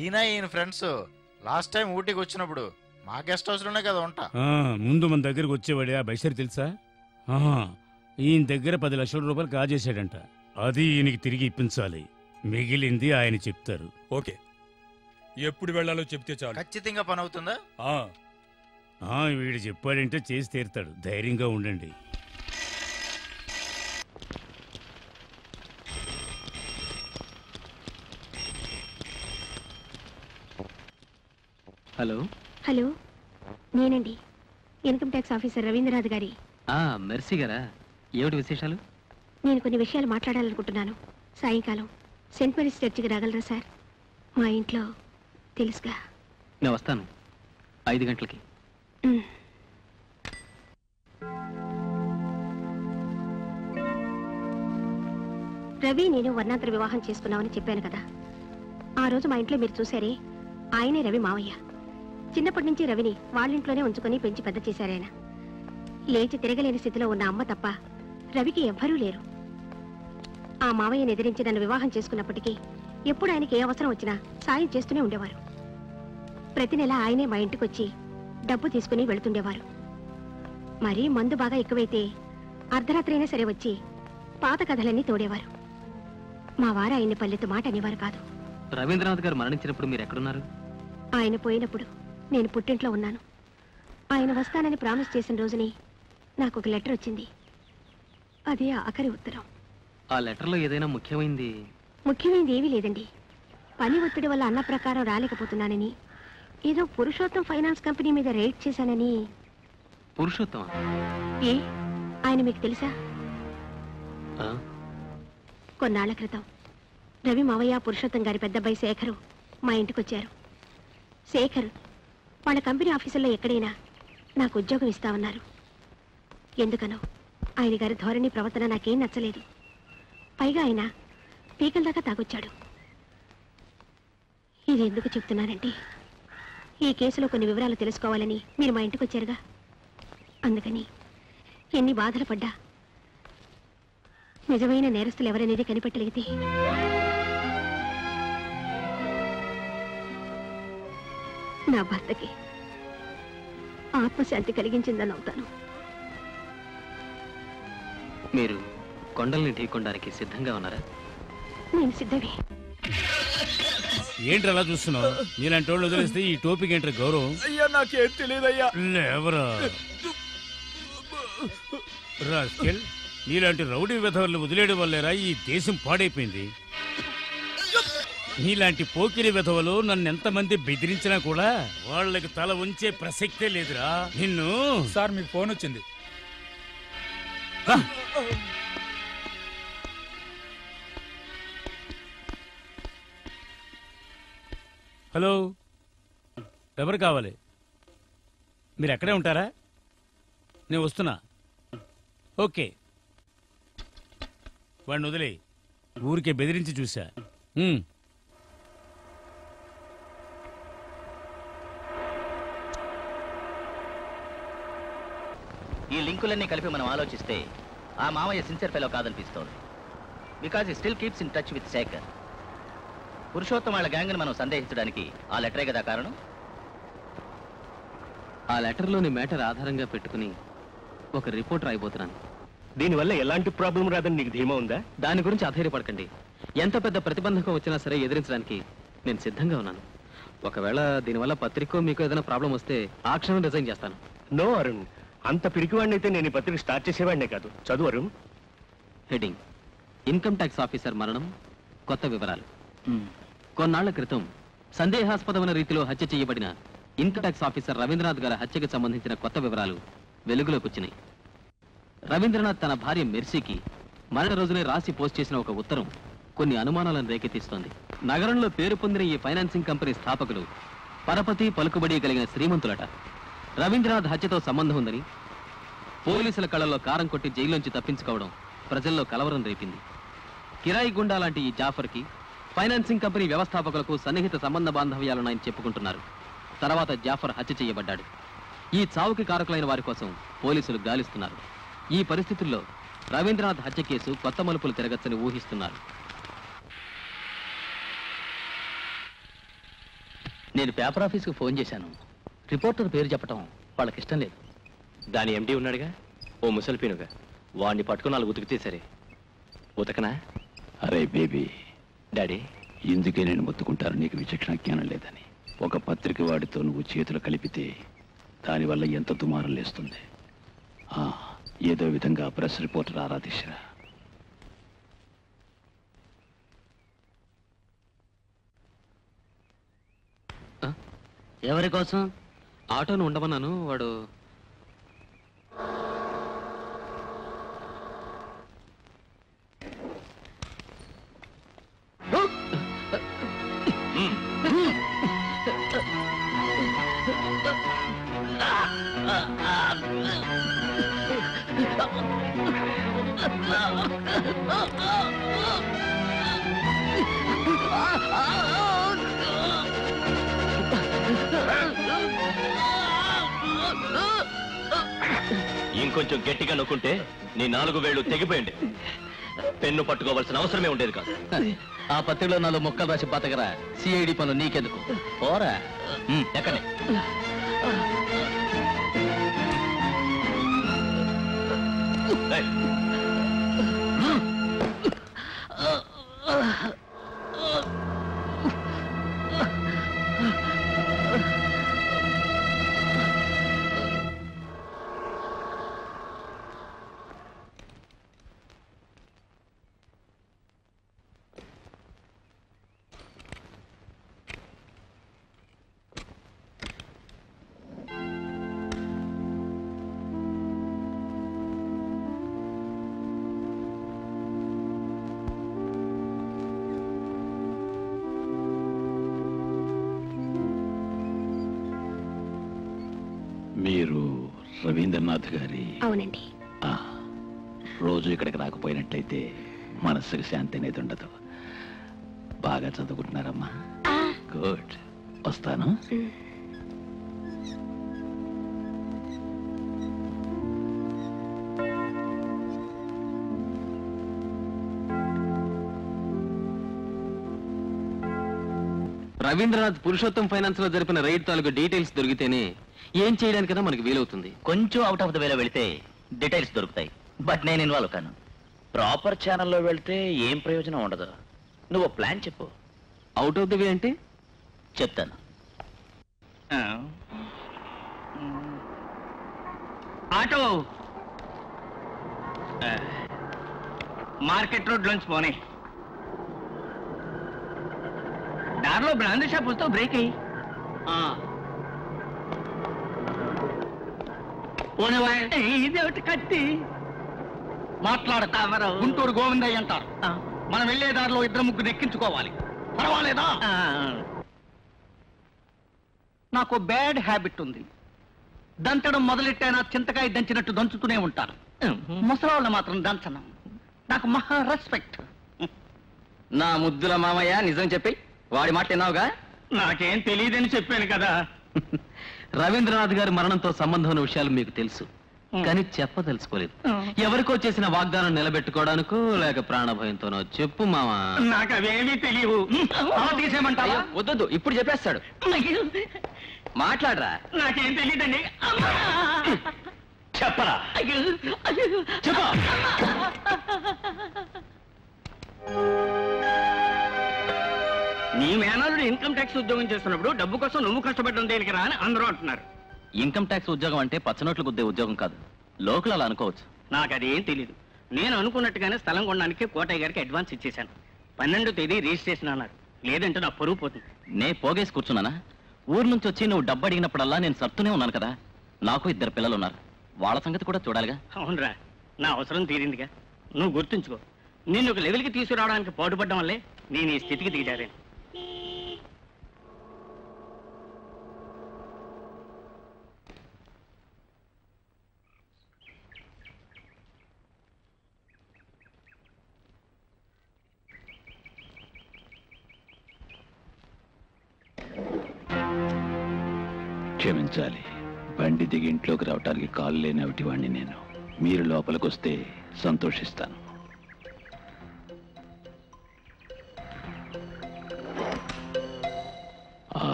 ఈయన ఫ్రెండ్స్ లాస్ట్ టైం ఊటీకి వచ్చినప్పుడు మా గెస్ట్ హౌస్ లోనే కదా ఉంటా. ముందు మన దగ్గరకు వచ్చేవాడే ఆ బషీర్ తెలుసా? ఈయన దగ్గర 10 లక్షల రూపాయలు కాజేశాడంట. అది ఈయనకి తిరిగి ఇప్పించాలి. మిగిలింది ఆయన చెప్తారు. ఓకే, ఎప్పుడు వెళ్ళాలో చెప్తే చాలు. ఖచ్చితంగా పని అవుతుందా? వీడు చెప్పాడంటే చేసి తీరుతాడు. ధైర్యంగా ఉండండి. హలో. హలో, నేనండి ఇన్కమ్ ట్యాక్స్ ఆఫీసర్ రవీంద్రనాథ్ గారి. మెర్సీ గారా? ఏమిటి విశేషాలు? నేను కొన్ని విషయాలు మాట్లాడాలనుకుంటున్నాను. సాయంకాలం సెయింట్ మేరీస్ చర్చికి రాగలరా సార్? మా ఇంట్లో తెలుసుగా. నేను వస్తాను 5 గంటలకి. రవి నేను వర్ణాంతర వివాహం చేసుకున్నామని చెప్పాను కదా. ఆ రోజు మా ఇంట్లో మీరు చూశారే, ఆయనే రవి మావయ్య. చిన్నప్పటి నుంచి రవిని వాళ్ళింట్లోనే ఉంచుకొని పెంచి పెద్ద చేశారాయన. లేచి తిరగలేని స్థితిలో ఉన్న అమ్మ తప్ప రవికి ఎవ్వరూ లేరు. ఆ మావయ్యని ఎదిరించి నన్ను వివాహం చేసుకున్నప్పటికీ ఎప్పుడు ఆయనకి ఏ అవసరం వచ్చినా సాయం చేస్తూనే ఉండేవారు. ప్రతి నెల ఆయనే మా ఇంటికి వచ్చి డబ్బు తీసుకుని వెళుతుండేవారు. మరీ మందు బాగా ఎక్కువైతే అర్ధరాత్రి అయినా సరే వచ్చి పాత కథలన్నీ తోడేవారు. మా వారు ఆయన్ని పల్లెత్తు మాట అనేవారు కాదు. రవీంద్రనాథ్ గారు మరణించినప్పుడు మీరు ఎక్కడున్నారు? ఆయన పోయినప్పుడు నేను పుట్టింట్లో ఉన్నాను. ఆయన వస్తానని ప్రామిస్ చేసిన రోజుని నాకు ఒక లెటర్ వచ్చింది. అదే ఆఖరి ఉత్తరం. ఆ లెటర్లో ఏదైనా ముఖ్యమైనది? ముఖ్యమైనది ఏమీ లేదండి. పని ఒత్తిడి వల్ల అన్న ప్రకారం రాలేకపోతున్నానని, ఏదో పురుషోత్తం ఫైనాన్స్ కంపెనీ మీద రైడ్ చేశానని. పురుషోత్తమా? ఏ, ఆయన మీకు తెలుసా? కొన్నాళ్ల క్రితం రవి మావయ్య పురుషోత్తం గారి పెద్దబ్బాయి శేఖరు మా ఇంటికి వచ్చారు. శేఖర్ వాళ్ళ కంపెనీ ఆఫీసుల్లో ఎక్కడైనా నాకు ఉద్యోగం ఇస్తామన్నారు. ఎందుకనో ఆయన గారి ధోరణి ప్రవర్తన నాకేం నచ్చలేదు. పైగా ఆయన పీకల దాకా తాగొచ్చాడు. ఇది ఎందుకు చెప్తున్నానంటే, ఈ కేసులో కొన్ని వివరాలు తెలుసుకోవాలని మీరు మా ఇంటికి వచ్చారుగా. అందుకని ఎన్ని బాధలు పడ్డా నిజమైన నేరస్తులు ఎవరనేది కనిపెట్టలేదే నా భర్తకి ఆత్మశాంతి కలిగించిందని అవుతాను. మీరు కొండల్ని ఢీకొనడానికి సిద్ధంగా ఉన్నారా? నేను సిద్ధమే. ఏంటి అలా చూస్తున్నావు? నీలాంటి వాళ్ళు వదిలేస్తే ఈ టోపిక్ ఏంటి గౌరవం? అయ్యా నాకేం తెలియదయ్యా. ఎవరా రాస్కెల్, నీలాంటి రౌడీ విధవల్ని వదిలేయడం వల్లేరా ఈ దేశం పాడైపోయింది. నీలాంటి పోకిరి విధవలు నన్ను ఎంతమంది బెదిరించినా కూడా వాళ్ళకి తల ఉంచే ప్రసక్తే లేదురా. నిన్ను సార్ మీకు ఫోన్ వచ్చింది. హలో, ఎవరు కావాలి? మీరు ఎక్కడే ఉంటారా? నేను వస్తున్నా. ఓకే, వాడిని వదిలే. ఊరికే బెదిరించి చూసా. ఈ లింకులన్నీ కలిపి మనం ఆలోచిస్తే ఆ మామయ్య సిన్సియర్ ఫెలో కాదనిపిస్తోంది. Because he still keeps in touch with Shekhar. Purushottam వాళ్ళ గ్యాంగ్ని మనం సందేహించడానికి ఆ లెటరే కదా కారణం. ఆ లెటర్లోని మ్యాటర్ ఆధారంగా పెట్టుకుని ఒక రిపోర్ట్ రాయబోతున్నాను. దీనివల్ల ఎలాంటి ప్రాబ్లం రాదని నీకు ధీమా ఉందా? దాని గురించి అధైర్యపడకండి. ఎంత పెద్ద ప్రతిబంధకం వచ్చినా సరే ఎదిరించడానికి నేను సిద్ధంగా ఉన్నాను. ఒకవేళ దీనివల్ల పత్రికో మీకు ఏదైనా ప్రాబ్లం వస్తే ఆ క్షణం రిజైన్ చేస్తాను. నో అరుణ్, అంత పిరికివాడిని అయితే నేను ఈ పత్రిక స్టార్ట్ చేసేవాడినే కాదు. చదువు Arun. Heading: income tax officer మరణం, కొత్త వివరాలు. కొన్నాళ్ల క్రితం సందేహాస్పదమైన రీతిలో హత్య చేయబడిన ఇన్కమ్ ట్యాక్స్ ఆఫీసర్ రవీంద్రనాథ్ గారి హత్యకు సంబంధించిన కొత్త వివరాలు వెలుగులోకి వచ్చినాయి. రవీంద్రనాథ్ తన భార్య మెర్సీకి మరణ రోజునే రాసి పోస్ట్ చేసిన ఒక ఉత్తరం కొన్ని అనుమానాలను రేకెత్తిస్తోంది. నగరంలో పేరు పొందిన ఈ ఫైనాన్సింగ్ కంపెనీ స్థాపకులు పరపతి పలుకుబడి కలిగిన శ్రీమంతులట. రవీంద్రనాథ్ హత్యతో సంబంధం ఉందని పోలీసుల కళ్ళల్లో కారం కొట్టి జైల్లోంచి తప్పించుకోవడం ప్రజల్లో కలవరం రేపింది. కిరాయి గుండా లాంటి ఈ జాఫర్కి ఫైనాన్సింగ్ కంపెనీ వ్యవస్థాపకులకు సన్నిహిత సంబంధ బాంధవ్యాలున్నాయని చెప్పుకుంటున్నారు. తర్వాత జాఫర్ హత్య చేయబడ్డాడు. ఈ చావుకి కారకులైన వారి కోసం పోలీసులు గాలిస్తున్నారు. ఈ పరిస్థితుల్లో రవీంద్రనాథ్ హత్య కేసు కొత్త మలుపులు తిరగచ్చని ఊహిస్తున్నారు. నేను పేపర్ ఆఫీస్కి ఫోన్ చేశాను. రిపోర్టర్ పేరు చెప్పటం వాళ్ళకి ఇష్టం లేదు. దాని ఎండీ ఉన్నాడుగా, ఓ ముసలిపీనుగా. వాడిని పట్టుకుని 4 ఉతికితే సరే. ఉతకనా? అరే బేబీ డాడీ, ఇందుకే నేను మొత్తుకుంటాను నీకు విచక్షణ జ్ఞానం లేదని. ఒక పత్రిక వాడితో నువ్వు చేతులు కలిపితే దానివల్ల ఎంత దుమారం లేస్తుంది. ఏదో విధంగా ప్రెస్ రిపోర్టర్ ఆరాధించరా. ఎవరి కోసం? ఆటోను ఉండమన్నాను. వాడు ఇంకొంచెం గట్టిగా నొక్కుంటే నీ 4 వేళ్లు తెగిపోయింది. పెన్ను పట్టుకోవాల్సిన అవసరమే ఉండేది కాదు. ఆ పత్రికలో 4 మొక్కలు రాసి బతకరా. సిఐడి పనులు నీకెందుకు? పోరా ఎక్కడే. మీరు రవీంద్రనాథ్ గారి? అవునండి. రోజు ఇక్కడికి రాకపోయినట్టయితే మనస్సుకి శాంతి అనేది ఉండదు. బాగా చదువుకుంటున్నారమ్మా? గుడ్. వస్తాను. రవీంద్రనాథ్ పురుషోత్తం ఫైనాన్స్ లో జరిపిన రైడ్ తాలూకు డీటెయిల్స్ దొరికితేనే ఏం చేయడానికైనా మనకి వీలవుతుంది. కొంచెం అవుట్ ఆఫ్ ద వేలో వెళితే డీటెయిల్స్ దొరుకుతాయి, బట్ నేను ఇన్వాల్వ్ కాను. ప్రాపర్ ఛానల్లో వెళ్తే ఏం ప్రయోజనం ఉండదు. నువ్వు ప్లాన్ చెప్పు. అవుట్ ఆఫ్ ద వే అంటే చెప్తాను. ఆటో మార్కెట్ రోడ్ లోంచి పోనీ. దారిలో బ్రాందీ షాప్ వస్తే బ్రేక్ అయ్యి ఇదేమిటి కత్తి మాట్లాడతా. గుంటూరు గోవిందయ్య అంటారు. మనం వెళ్లే దారిలో ఇద్దరు ముగ్గురు ఎక్కించుకోవాలి. పర్వాలేదా? నాకు బ్యాడ్ హ్యాబిట్ ఉంది. దంచడం మొదలెట్టైనా చింతకాయ దంచినట్టు దంచుతూనే ఉంటారు. ముసలాళ్ళు మాత్రం దంచను. నాకు మహా రెస్పెక్ట్. నా ముద్దుల మామయ్య, నిజం చెప్పి వాడి మాట విన్నావుగా? నాకేం తెలియదని చెప్పాను కదా. రవీంద్రనాథ్ గారి మరణంతో సంబంధం ఉన్న విషయాలు మీకు తెలుసు, కానీ చెప్పదలుచుకోలేదు. ఎవరికో చేసిన వాగ్దానం నిలబెట్టుకోవడానికో లేక ప్రాణభయంతోనో చెప్పు మామా. నాకు అవేమీ తెలియవు. తీసేయమంటావా? వద్దు, ఇప్పుడు చెప్పేస్తాడు. మాట్లాడరా. నాకేం తెలియదండి. చెప్పరా. చెప్పా. నీ మేనల్లుడు ఇన్కమ్ ట్యాక్స్ ఉద్యోగం చేస్తున్నప్పుడు డబ్బు కోసం నువ్వు కష్టపడడం దేనికి రా అని అందరూ అంటున్నారు. ఇన్కమ్ ట్యాక్స్ ఉద్యోగం అంటే పచ్చనోట్లు గుద్దే ఉద్యోగం కాదు. లోకల్ అలా అనుకోవచ్చు. నాకు అదేం తెలీదు. నేను అనుకున్నట్టుగానే స్థలం కొనడానికి కోటయ్య గారికి అడ్వాన్స్ ఇచ్చేశాను. 12వ తేదీ రిజిస్ట్రేషన్ అన్నారు. లేదంటే నా పరువు పోతుంది. నే పోగేసి కూర్చున్నానా? ఊరు నుంచి వచ్చి నువ్వు డబ్బు అడిగినప్పుడల్లా నేను సర్తూనే ఉన్నాను కదా. నాకు 2 పిల్లలు ఉన్నారు. వాళ్ళ సంగతి కూడా చూడాలిగా. అవునరా, నా అవసరం తీరిందిగా. నువ్వు గుర్తుంచుకో, నిన్ను ఒక లెవెల్కి తీసుకురావడానికి పాటుపడడం వల్లే నేను ఈ స్థితికి దిగజారాను. క్షమించాలి, బండి దిగి ఇంట్లోకి రావటానికి కాలు లేని అవిటివాణ్ణి నేను. మీరు లోపలికి వస్తే సంతోషిస్తాను.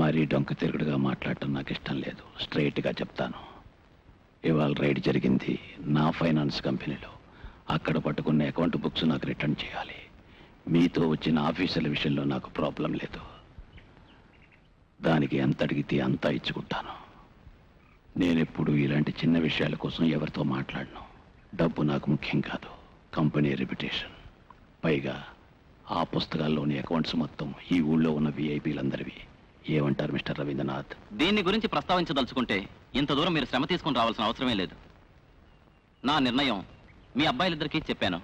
మరీ డొంక తిరుగుడుగా మాట్లాడటం నాకు ఇష్టం లేదు. స్ట్రైట్గా చెప్తాను. ఇవాళ రైడ్ జరిగింది నా ఫైనాన్స్ కంపెనీలో. అక్కడ పట్టుకున్న అకౌంట్ బుక్స్ నాకు రిటర్న్ చేయాలి. మీతో వచ్చిన ఆఫీసర్ల విషయంలో నాకు ప్రాబ్లం లేదు. దానికి ఎంత అడిగితే అంతా ఇచ్చుకుంటాను. నేనెప్పుడు ఇలాంటి చిన్న విషయాల కోసం ఎవరితో మాట్లాడను. డబ్బు నాకు ముఖ్యం కాదు, కంపెనీ రెప్యుటేషన్. పైగా ఆ పుస్తకాల్లోని అకౌంట్స్ మొత్తం ఈ ఊళ్ళో ఉన్న విఐపీలందరివి. ఏమంటారు మిస్టర్ రవీంద్రనాథ్? దీన్ని గురించి ప్రస్తావించదలుచుకుంటే ఇంత దూరం మీరు శ్రమ తీసుకుని రావాల్సిన అవసరమే లేదు. నా నిర్ణయం మీ అబ్బాయిలిద్దరికీ చెప్పాను.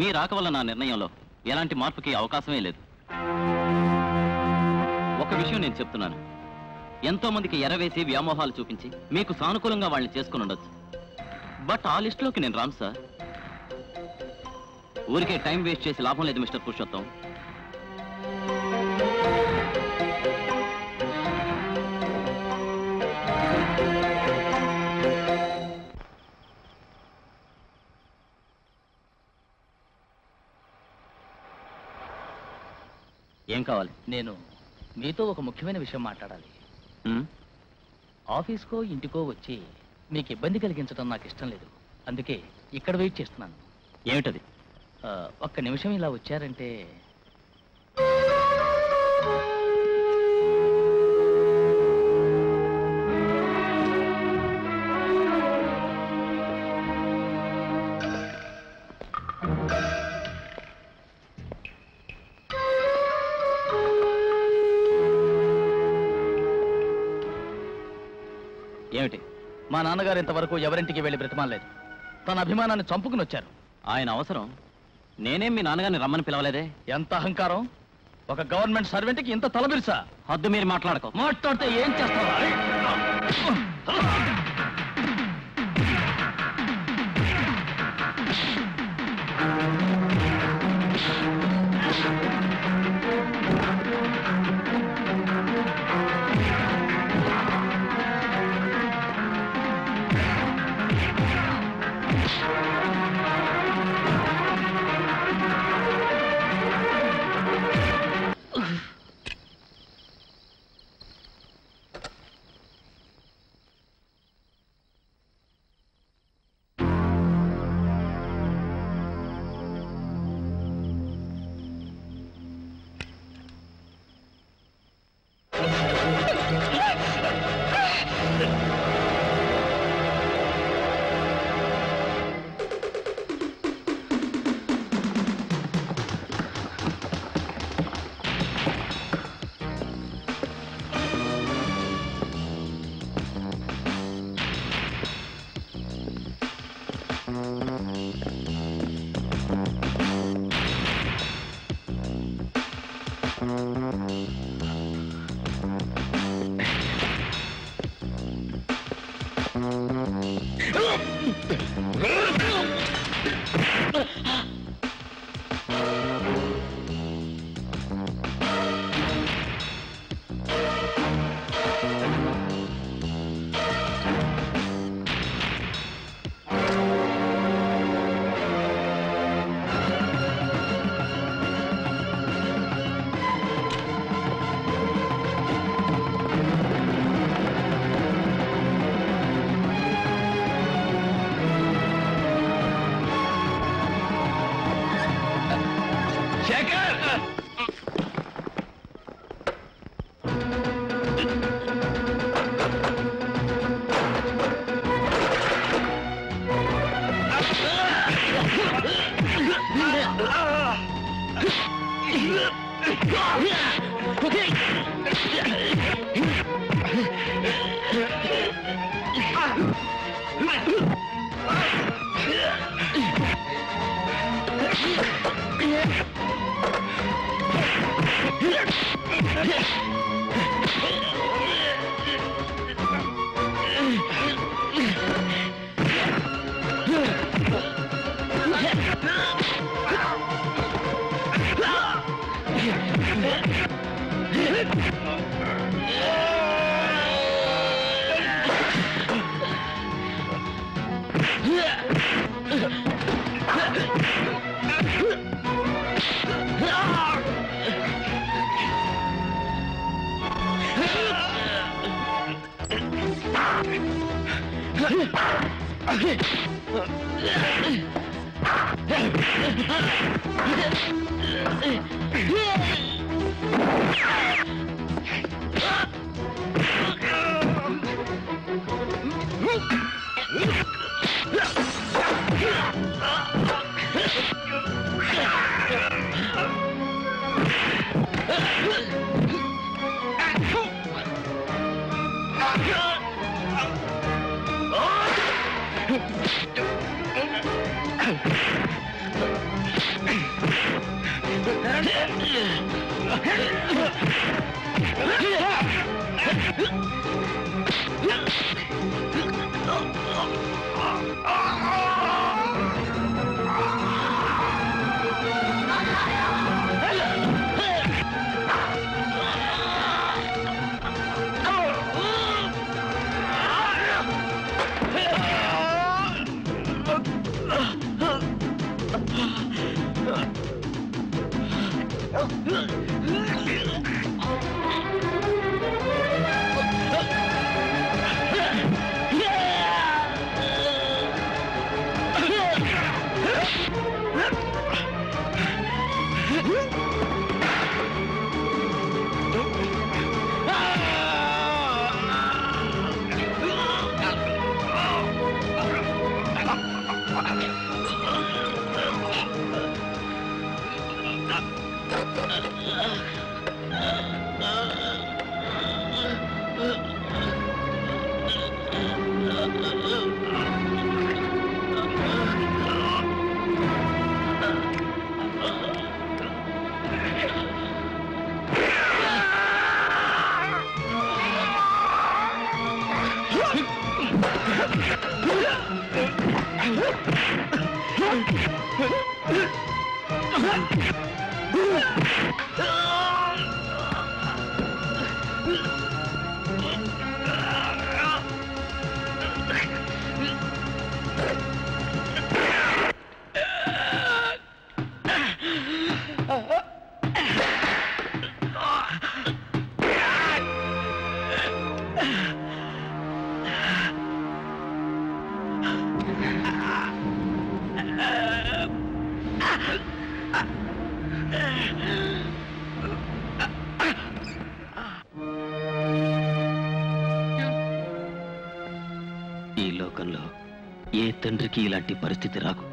మీ రాక వల్ల నా నిర్ణయంలో ఎలాంటి మార్పుకి అవకాశమే లేదు. ఒక విషయం నేను చెప్తున్నాను. ఎంతో మందికి ఎరవేసి వ్యామోహాలు చూపించి మీకు సానుకూలంగా వాళ్ళని చేసుకుని ఉండొచ్చు. బట్ ఆ లిస్టులోకి నేను రాను సార్. ఊరికే టైం వేస్ట్ చేసి లాభం లేదు మిస్టర్ పురుషోత్తం. ఏం కావాలి? నేను మీతో ఒక ముఖ్యమైన విషయం మాట్లాడాలి. ఆఫీస్కో ఇంటికో వచ్చి మీకు ఇబ్బంది కలిగించడం నాకు ఇష్టం లేదు. అందుకే ఇక్కడ వెయిట్ చేస్తున్నాను. ఏమిటది? ఒక్క నిమిషం ఇలా వచ్చారంటే. ఏమిటి? మా నాన్నగారు ఇంతవరకు ఎవరింటికి వెళ్ళి బ్రతిమాలేదు. తన అభిమానాన్ని చంపుకుని వచ్చారు. ఆయన అవసరం. నేనేం మీ నాన్నగారిని రమ్మని పిలవలేదే. ఎంత అహంకారం! ఒక గవర్నమెంట్ సర్వెంట్కి ఇంత తలబిరుసా? హద్దు మీరు మాట్లాడకో. మాట్లాడితే ఏం చేస్తావా? తండ్రికి ఇలాంటి పరిస్థితి రాకు.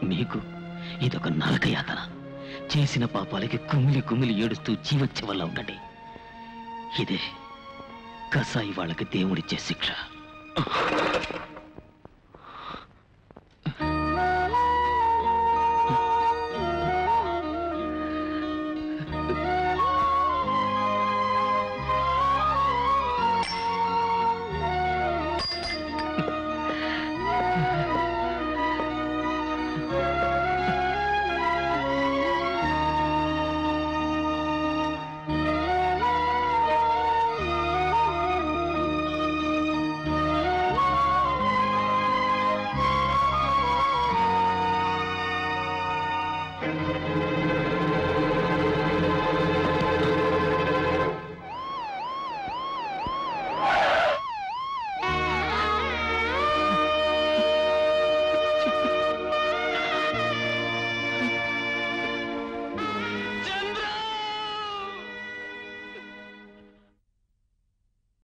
మీకు ఇదొక నరకయాతన. చేసిన పాపాలకి కుమిలి కుమిలి ఏడుస్తూ జీవచ్చ వల్ల ఉండండి. ఇదే కసాయి వాళ్ళకి దేవుడిచ్చే శిక్ష.